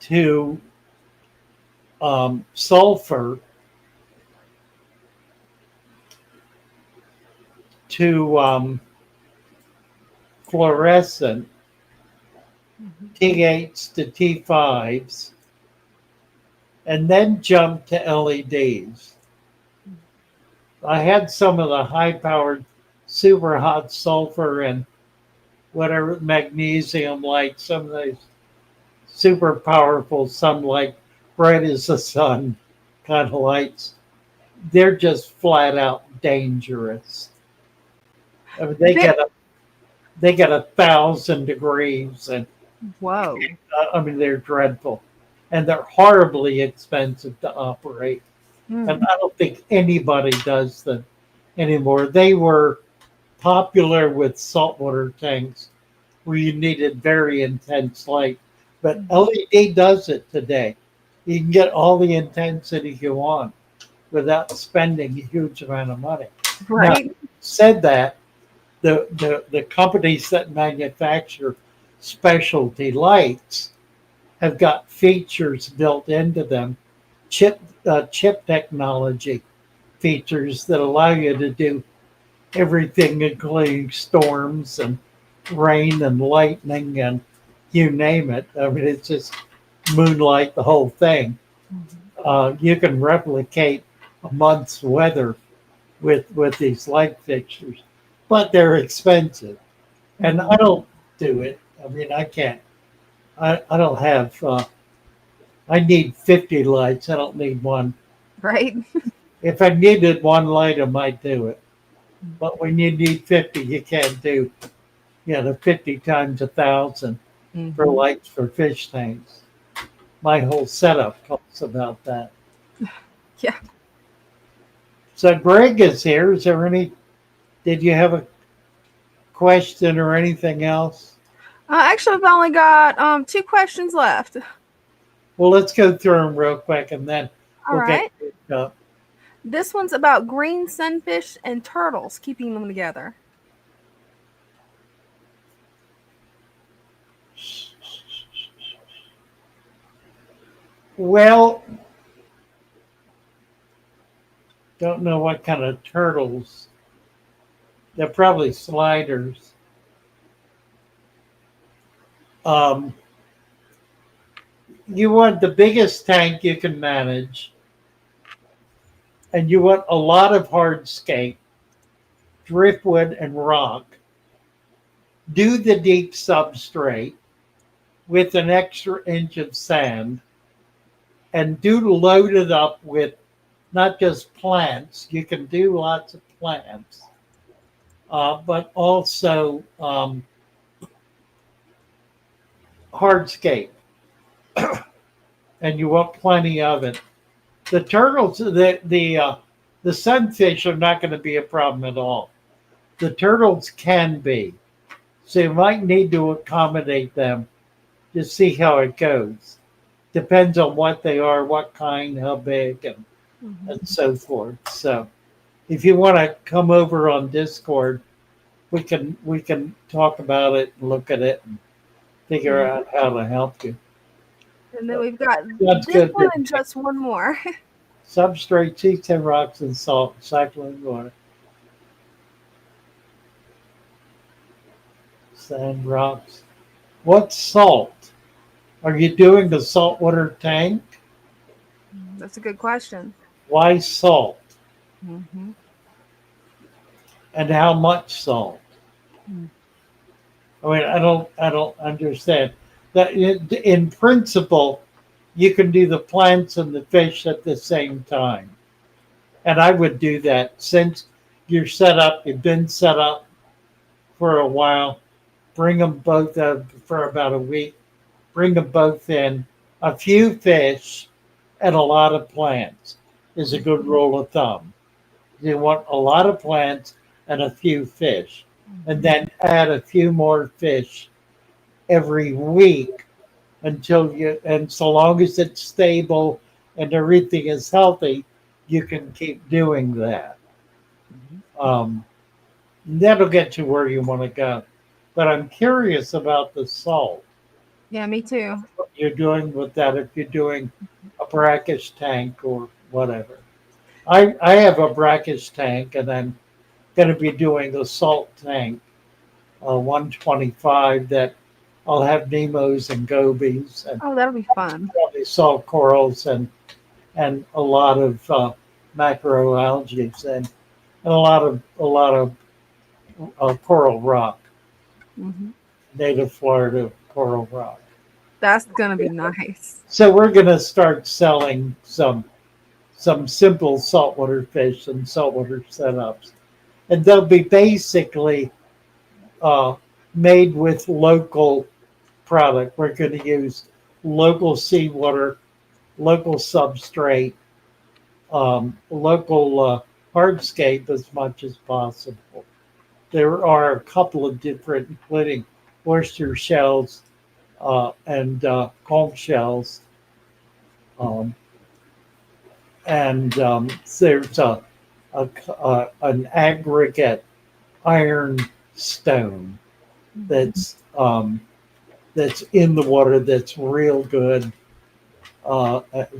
to sulfur to fluorescent Mhm. T8s to T5s, and then jumped to LEDs. I had some of the high powered super hot sulfur and whatever magnesium light, some of those super powerful sunlight, bright as the sun kind of lights. They're just flat out dangerous. I mean, Bit. they get 1,000 degrees, and Whoa. I mean they're dreadful, and they're horribly expensive to operate. Mm. And I don't think anybody does them anymore. They were popular with saltwater tanks where you needed very intense light, but LED does it today. You can get all the intensity you want without spending a huge amount of money. Now, Right. said that, the companies that manufacture specialty lights have got features built into them, chip technology features that allow you to do everything, including storms and rain and lightning and you name it. I mean, it's just moonlight, the whole thing. You can replicate a month's weather with these light fixtures, but they're expensive, and I don't do it. I mean, I can't. I don't have. I need 50 lights. I don't need one. Right. If I needed one light, I might do it. But when you need 50, you can't do, the 50 times 1,000 for lights for fish tanks. My whole setup costs about that. Yeah. So Greg is here. Is there did you have a question or anything else? Actually, I've only got 2 questions left. Well, let's go through them real quick and then All we'll right. get up. This one's about green sunfish and turtles, keeping them together. Well, don't know what kind of turtles. They're probably sliders. You want the biggest tank you can manage, and you want a lot of hardscape, driftwood, and rock. Do the deep substrate with an extra inch of sand, and do load it up with not just plants. You can do lots of plants, but also hardscape, and you want plenty of it. The turtles, the sunfish are not going to be a problem at all. The turtles can be, so you might need to accommodate them to see how it goes. Depends on what they are, what kind, how big, and so forth. So, if you want to come over on Discord, we can talk about it and look at it and figure out how to help you. And then we've got That's this good. one and just one more. Substrate, T10 rocks, and salt, cycling water. Sand, rocks. What salt? Are you doing the saltwater tank? That's a good question. Why salt? Mm-hmm. And how much salt? I mean, I don't understand that. In principle, you can do the plants and the fish at the same time, and I would do that since you're set up. You've been set up for a while. Bring them both for about a week. Bring them both in. A few fish and a lot of plants is a good rule of thumb. You want a lot of plants and a few fish, and then add a few more fish every week and so long as it's stable and everything is healthy, you can keep doing that. That'll get you where you want to go. But I'm curious about the salt. Yeah, me too. What you're doing with that, if you're doing a brackish tank or whatever. I have a brackish tank, and I'm going to be doing a salt tank, 125, that I'll have Nemos and gobies and Oh, that'll be fun. probably salt corals and a lot of macroalgae. And and a lot of coral rock, Hmm. native Florida coral rock. That's gonna be nice. So we're going to start selling some simple saltwater fish and saltwater setups, and they'll be basically uh, made with local product. We're going to use local seawater, local substrate, local hardscape as much as possible. There are a couple of different, including oyster shells and conch shells. Um, and there's an aggregate iron stone that's in the water that's real good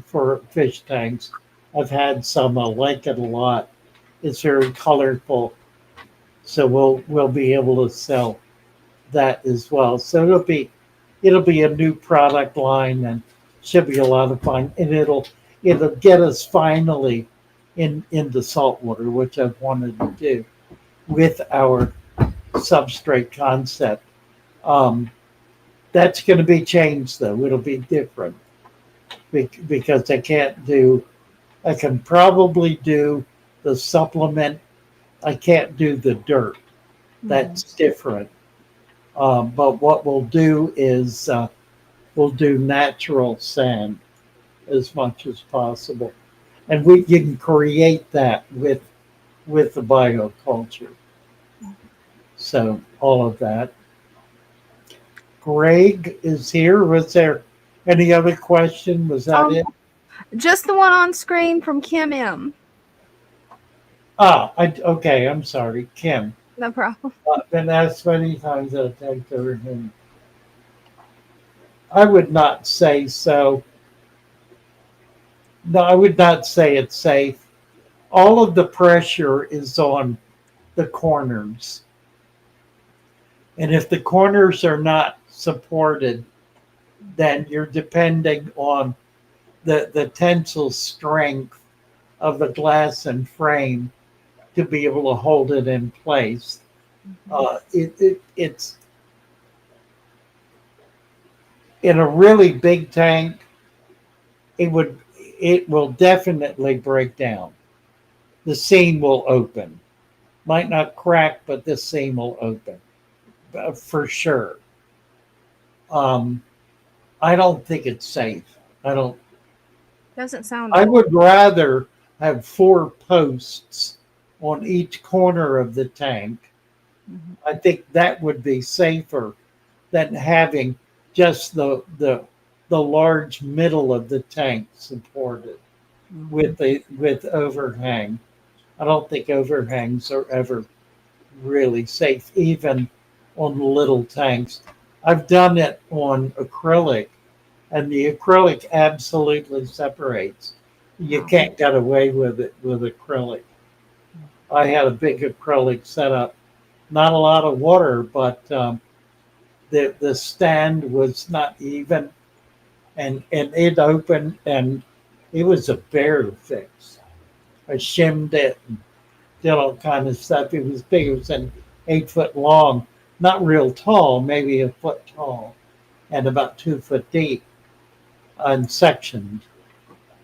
for fish tanks. I've had some. I like it a lot. It's very colorful, so we'll be able to sell that as well. So it'll be a new product line and should be a lot of fun. And it'll get us finally into saltwater, which I've wanted to do with our substrate concept. Um, that's going to be changed though. It'll be different because I can probably do the supplement. I can't do the dirt. That's different. But what we'll do is we'll do natural sand as much as possible, and you can create that with the bioculture. So all of that. Greg is here. Was there any other question? Was that it? Just the one on screen from Kim M. Okay. I'm sorry, Kim. No problem. Been asked many times. I'll take her. I would not say so. No, I would not say it's safe. All of the pressure is on the corners. And if the corners are not supported, then you're depending on the tensile strength of the glass and frame to be able to hold it in place. It's in a really big tank. It will definitely break down. The seam will open. Might not crack, but the seam will open for sure. I don't think it's safe. I don't. Doesn't sound. I would rather have 4 posts on each corner of the tank. I think that would be safer than having just the large middle of the tank supported with overhang. I don't think overhangs are ever really safe, even on little tanks. I've done it on acrylic, and the acrylic absolutely separates. You can't get away with it with acrylic. I had a big acrylic setup, not a lot of water, but the stand was not even, and it opened, and it was a bear fix. I shimmed it and did all kind of stuff. It was big. It was an 8 foot long, not real tall, maybe a foot tall, and about 2 foot deep, and sectioned.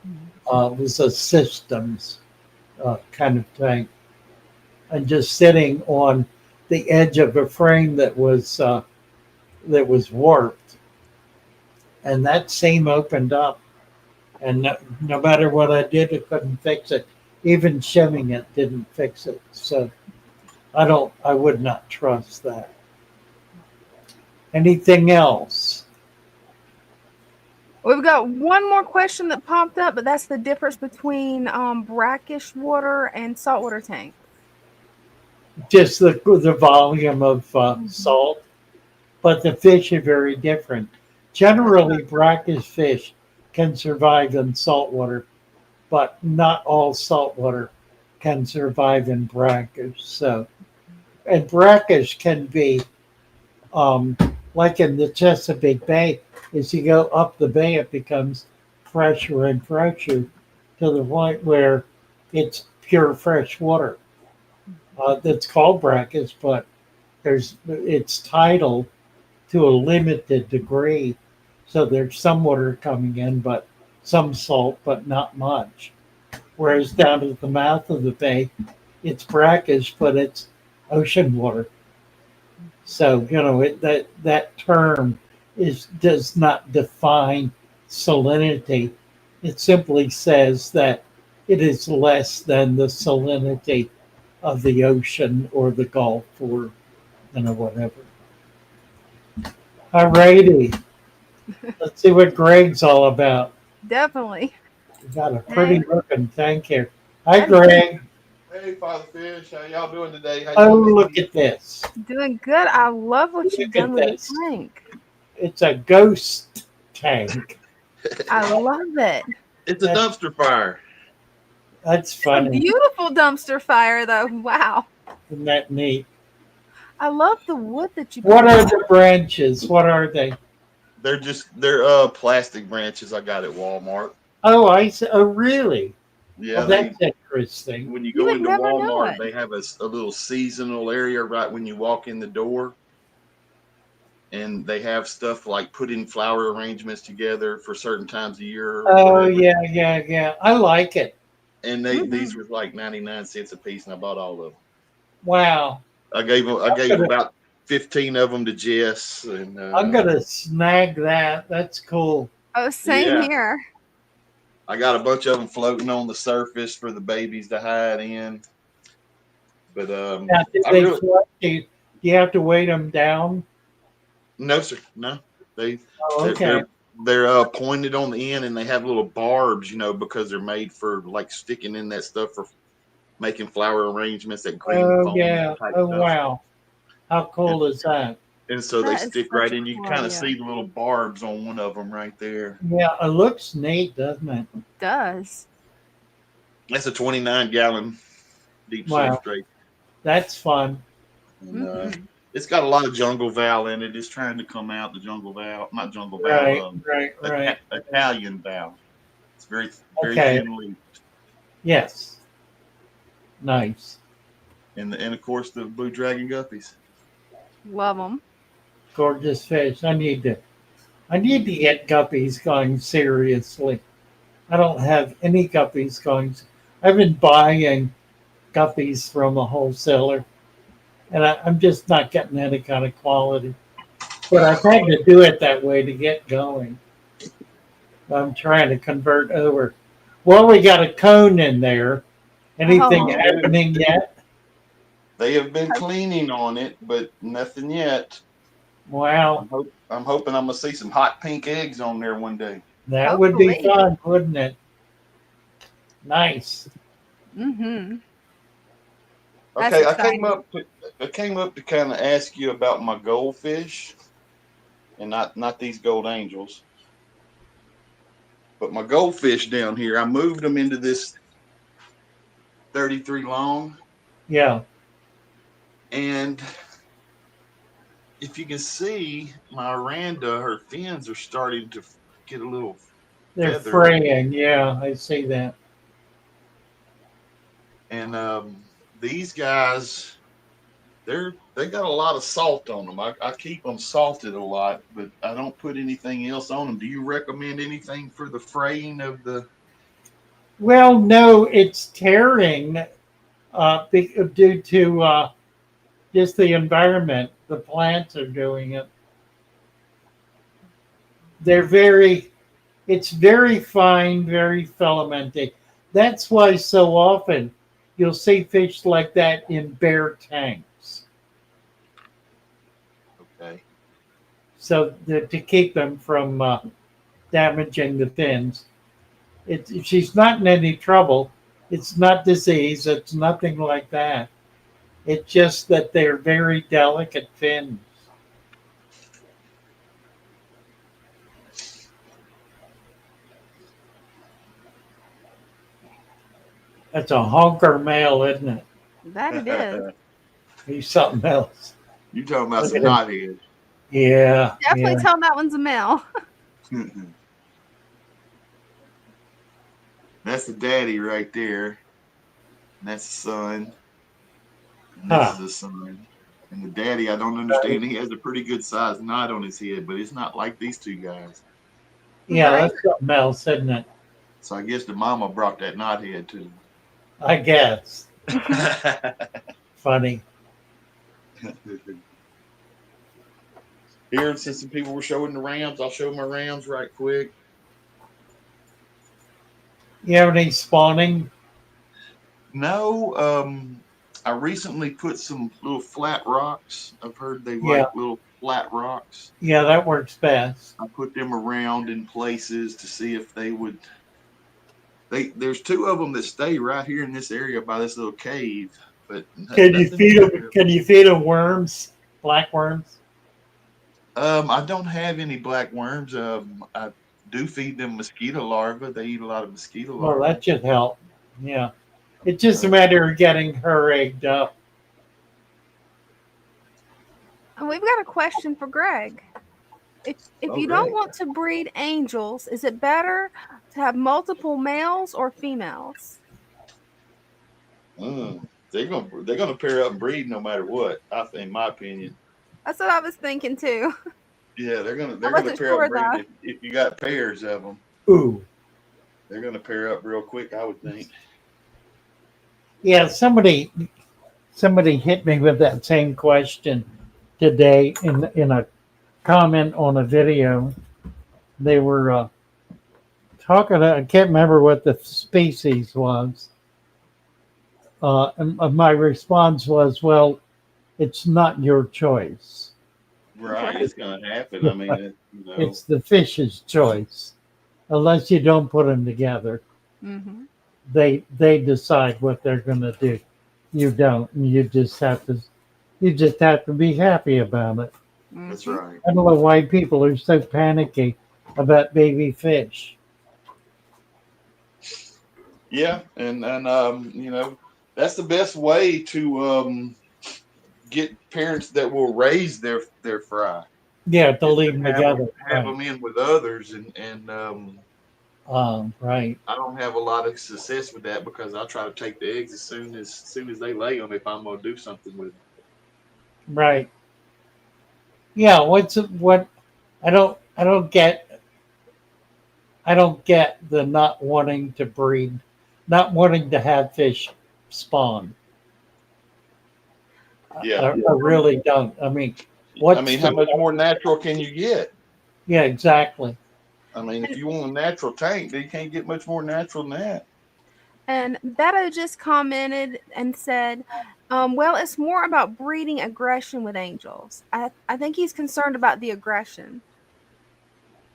It was a systems kind of tank, and just sitting on the edge of a frame that was warped, and that seam opened up, and no matter what I did, it couldn't fix it. Even shimming it didn't fix it. So I would not trust that. Anything else? We've got one more question that popped up, but that's the difference between brackish water and saltwater tank. Just the volume of salt, but the fish are very different. Generally, brackish fish can survive in saltwater, but not all saltwater can survive in brackish. So, and brackish can be like in the Chesapeake Bay. As you go up the bay, it becomes fresher and fresher to the point where it's pure fresh water. that's called brackish, but it's tidal to a limited degree. So there's some water coming in, but some salt, but not much. Whereas down at the mouth of the bay, it's brackish, but it's ocean water. So that term does not define salinity. It simply says that it is less than the salinity of the ocean or the Gulf or whatever. All righty. Let's see what Greg's all about. Definitely. We got a Hey, pretty looking tank here. Hi, that is Greg. Hey, Father Fish, how y'all doing today? How Oh, you look doing? at this. doing good. I love what you've Look at done with the this. tank. It's a ghost tank. I love it. It's a That, dumpster fire. that's It's a funny. beautiful dumpster fire, though. Wow. Isn't that neat? I love the wood that you What put are on. the branches? What are they? They're plastic branches I got at Walmart. Oh, I see. Oh, really? Oh, Yeah, that's interesting. when you You go would into never know Walmart, it. they have a little seasonal area right when you walk in the door, and they have stuff like putting flower arrangements together for certain times of year or Oh, whatever. yeah, yeah, yeah. I like it. And Hmm. these were like 99 cents a piece, and I bought all of them. Wow. I I'm gave gonna, about 15 of them to Jess, and I'm gonna snag that. That's cool. Oh, same yeah. here. I got a bunch of them floating on the surface for the babies to hide in. But Now, did I they really float? Do you have to weight them down? no sir, no. They Oh, they're okay. they're, they're pointed on the end, and they have little barbs, because they're made for like sticking in that stuff for making flower arrangements, that green Oh, foam yeah. type Oh, stuff. wow. How And cool is that? so they That is stick such right a in. You cool kind of idea. see the little barbs on one of them right there. Yeah, it looks neat, doesn't it? It does. That's a 29-gallon deep Wow, substrate. that's fun. And Hmm. it's got a lot of jungle val in it. It's trying to come out, the jungle val, not jungle val, Right, right, right. Italian val. It's very, very Okay. thin leaf. Yes. Nice. And of course the blue dragon guppies. Love them. Gorgeous fish. I need to get guppies going seriously. I don't have any guppies going. I've been buying guppies from a wholesaler, and I'm just not getting any kind of quality. But I've had to do it that way to get going. I'm trying to convert over. Well, we got a cone in there. Anything Oh, happening yet? They have been cleaning on it, but nothing yet. Wow, I'm hoping I'm gonna see some hot pink eggs on there one day. that would be hopefully. fun, wouldn't it? Nice. Hmm. That's Okay, exciting. I came up to kind of ask you about my goldfish, and not these gold angels, but my goldfish down here. I moved them into this 33 long, Yeah, and if you can see my Aranda, her fins are starting to get a little they're feathered, fraying. Yeah, I see that. and these guys, they got a lot of salt on them. I keep them salted a lot, but I don't put anything else on them. Do you recommend anything for the fraying of the? Well, no, it's tearing due to just the environment. The plants are doing it. They're very, it's very fine, very filamenty. That's why so often you'll see fish like that in bare tanks. Okay. So to keep them from damaging the fins. She's not in any trouble. It's not disease. It's nothing like that. It's just that they're very delicate fins. That's a honker male, isn't it? That it is. He's something else. You talking about Look some at him. hotheads? Yeah, Definitely yeah. tell that one's a male. That's the daddy right there. And that's the son. And this Huh. is his son. And the daddy, I don't understand. He has a pretty good sized knot on his head, but it's not like these two guys. Yeah, Right? that's something else, isn't it? So I guess the mama brought that knot head to I guess. him. Funny. Here, since some people were showing the Rams, I'll show my Rams right quick. You have any spawning? No, I recently put some little flat rocks. I've heard they Yeah. like little flat rocks. Yeah, that works best. I put them around in places to see if they would. There's two of them that stay right here in this area by this little cave. But Can you nothing feed them? bigger. Can you feed them worms? Black worms? I don't have any black worms. I do feed them mosquito larvae. They eat a lot of mosquito Well, larvae. that should help. Yeah. It's just a matter of getting her egged up. And we've got a question for Greg. If Oh, you don't Greg. want to breed angels, is it better to have multiple males or females? They're gonna pair up and breed no matter what. In my opinion. That's what I was thinking too. Yeah, they're I gonna wasn't pair up sure and breed though. if you got pairs of them. Ooh. They're gonna pair up real quick, I would think. Yeah, somebody hit me with that same question today in a comment on a video. They were talking. I can't remember what the species was. And my response was, "Well, it's not your choice. Right, it's gonna happen. I mean, It's the fish's choice. Unless you don't put them together, Mm-hmm. they decide what they're going to do. You don't, and you just have to be happy about it. That's right. I don't know why people are so panicky about baby fish. Yeah, and that's the best way to get parents that will raise their fry. Yeah, to Is leave them have together. have Right. them in with others, and Right. I don't have a lot of success with that because I try to take the eggs as soon as they lay them if I'm gonna do something with them. Right. Yeah. What? I don't get the not wanting to breed, not wanting to have fish spawn. Yeah. I really don't. I mean, how much more natural can you get? Yeah, exactly. I mean, if you want a natural tank, then you can't get much more natural than that. And Beto just commented and said, well, it's more about breeding aggression with angels. I think he's concerned about the aggression.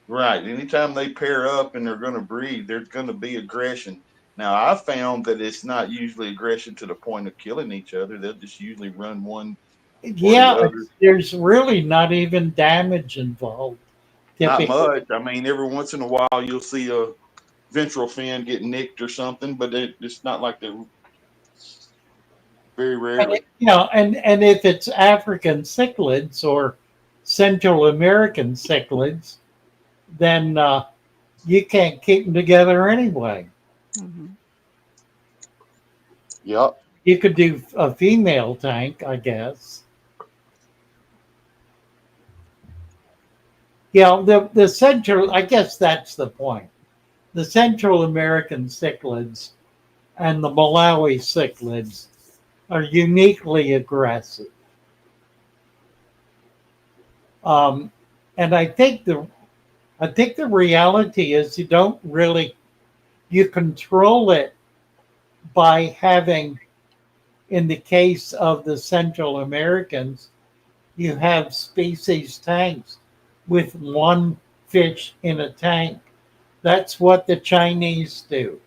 Right. Anytime they pair up and they're going to breed, there's going to be aggression. Now, I found that it's not usually aggression to the point of killing each other. They'll just usually run one or the Yeah, other. there's really not even damage involved. Not Typically. much. I mean, every once in a while you'll see a ventral fin get nicked or something, but it's not like they're very rarely. And if it's African cichlids or Central American cichlids, then you can't keep them together anyway. Mm-hmm. Yep. You could do a female tank, I guess. Yeah, the Central, I guess that's the point. The Central American cichlids and the Malawi cichlids are uniquely aggressive. And I think the reality is you control it by having, in the case of the Central Americans, you have species tanks with one fish in a tank. That's what the Chinese do.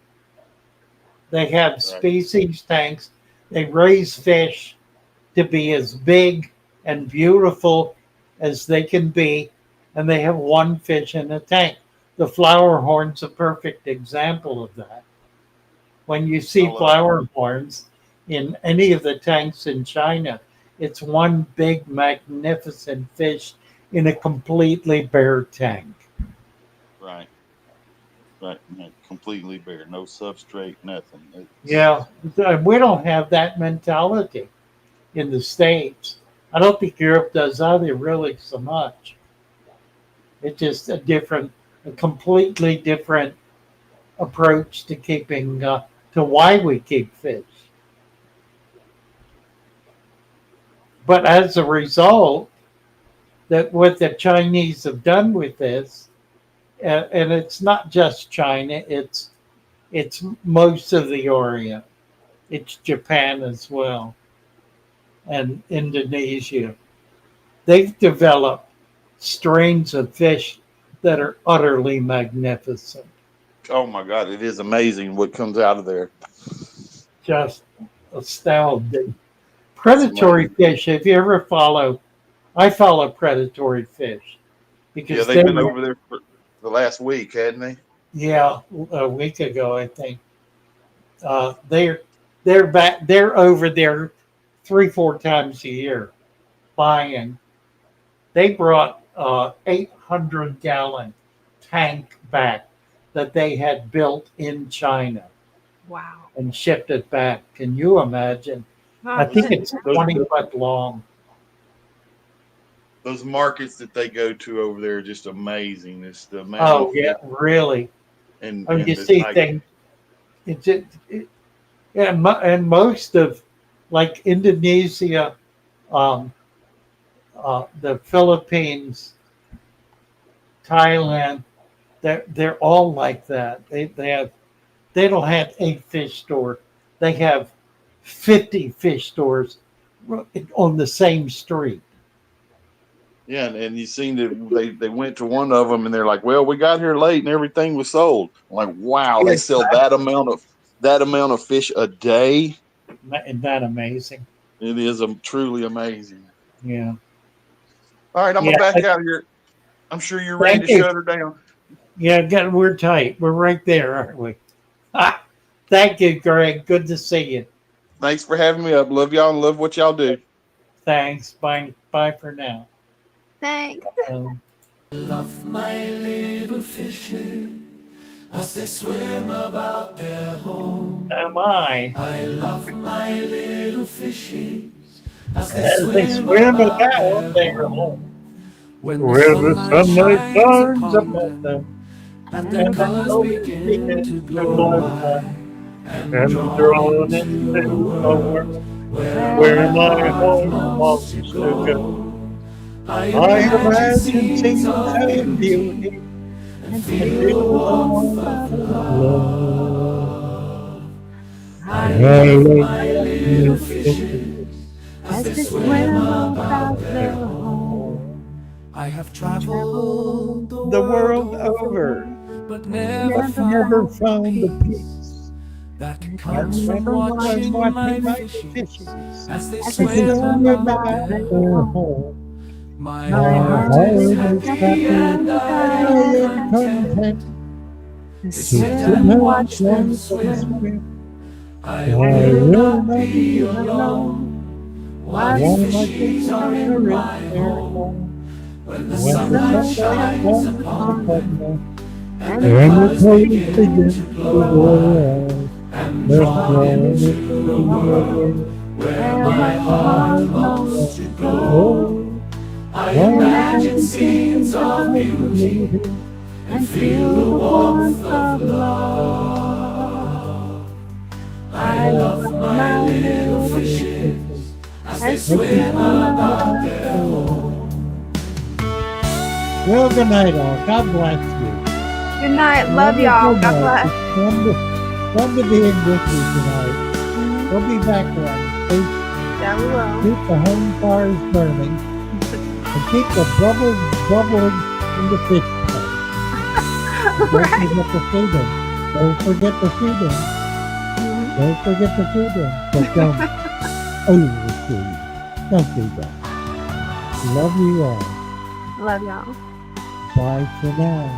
They have species tanks. They raise fish to be as big and beautiful as they can be, and they have one fish in a tank. The flower horn's a perfect example of that. When you see flower horns in any of the tanks in China, it's one big magnificent fish in a completely bare tank. Right. Completely bare. No substrate, nothing. Yeah, we don't have that mentality in the States. I don't think Europe does either really so much. It's just a completely different approach to keeping, to why we keep fish. But as a result, that what the Chinese have done with this, and it's not just China, it's most of the Orient. It's Japan as well, and Indonesia. They've developed strains of fish that are utterly magnificent. Oh my God, it is amazing what comes out of there. Just astounding. Predatory fish, if you ever I follow predatory fish because Yeah, they've been over there for the last week, hadn't they? Yeah, a week ago, I think. They're back. They're over there 3-4 times a year buying. They brought 800-gallon tank back that they had built in China. Wow. And shipped it back. Can you imagine? I think it's 20 foot long. Those markets that they go to over there are just amazing. It's the amount. Oh yeah, really. And you see things. And most of, like Indonesia, the Philippines, Thailand, they're all like that. They don't have a fish store. They have 50 fish stores on the same street. Yeah, and you seen that they went to one of them and they're like, "Well, we got here late and everything was sold." I'm like, wow, they sell that amount of fish a day. Isn't that amazing? It is truly amazing. Yeah. All right, I'm gonna back out of here. I'm sure you're ready to shut her down. Yeah, we're tight. We're right there, aren't we? Thank you, Greg. Good to see you. Thanks for having me up. Love y'all and love what y'all do. Thanks. Bye for now. Thanks. I love my little fishes as they swim about their home. Am I? I love my little fishes as they swim about their home. When the sunlight shines upon them, and their colors begin to glow by, and drawn into a world where my heart wants to go. I imagine scenes of beauty and feel the warmth of love. I love my little fishes as they swim about their home. I have traveled the world over, but never found the peace that comes from watching my fishes as they swim about their home. My heart is happy and I am content to sit and watch them swim. I will not be alone while the fishes are in my home. When the sun shines upon them and the colors begin to glow, and drawn into the world where my heart longs to go. I imagine scenes of beauty and feel the warmth of love. I love my little fishes as they swim about their home. Well, good night, all. God bless you. Good night. Love y'all. God bless. Fun to be in with you tonight. We'll be back Wednesday. Yeah, we will. Keep the home fires burning. And keep the bubbles bubbling in the fish tank. Don't forget the feeding. Don't forget the feeding. Don't forget the feeding. But don't overfeed. Don't do that. Love you all. Love y'all. Bye for now.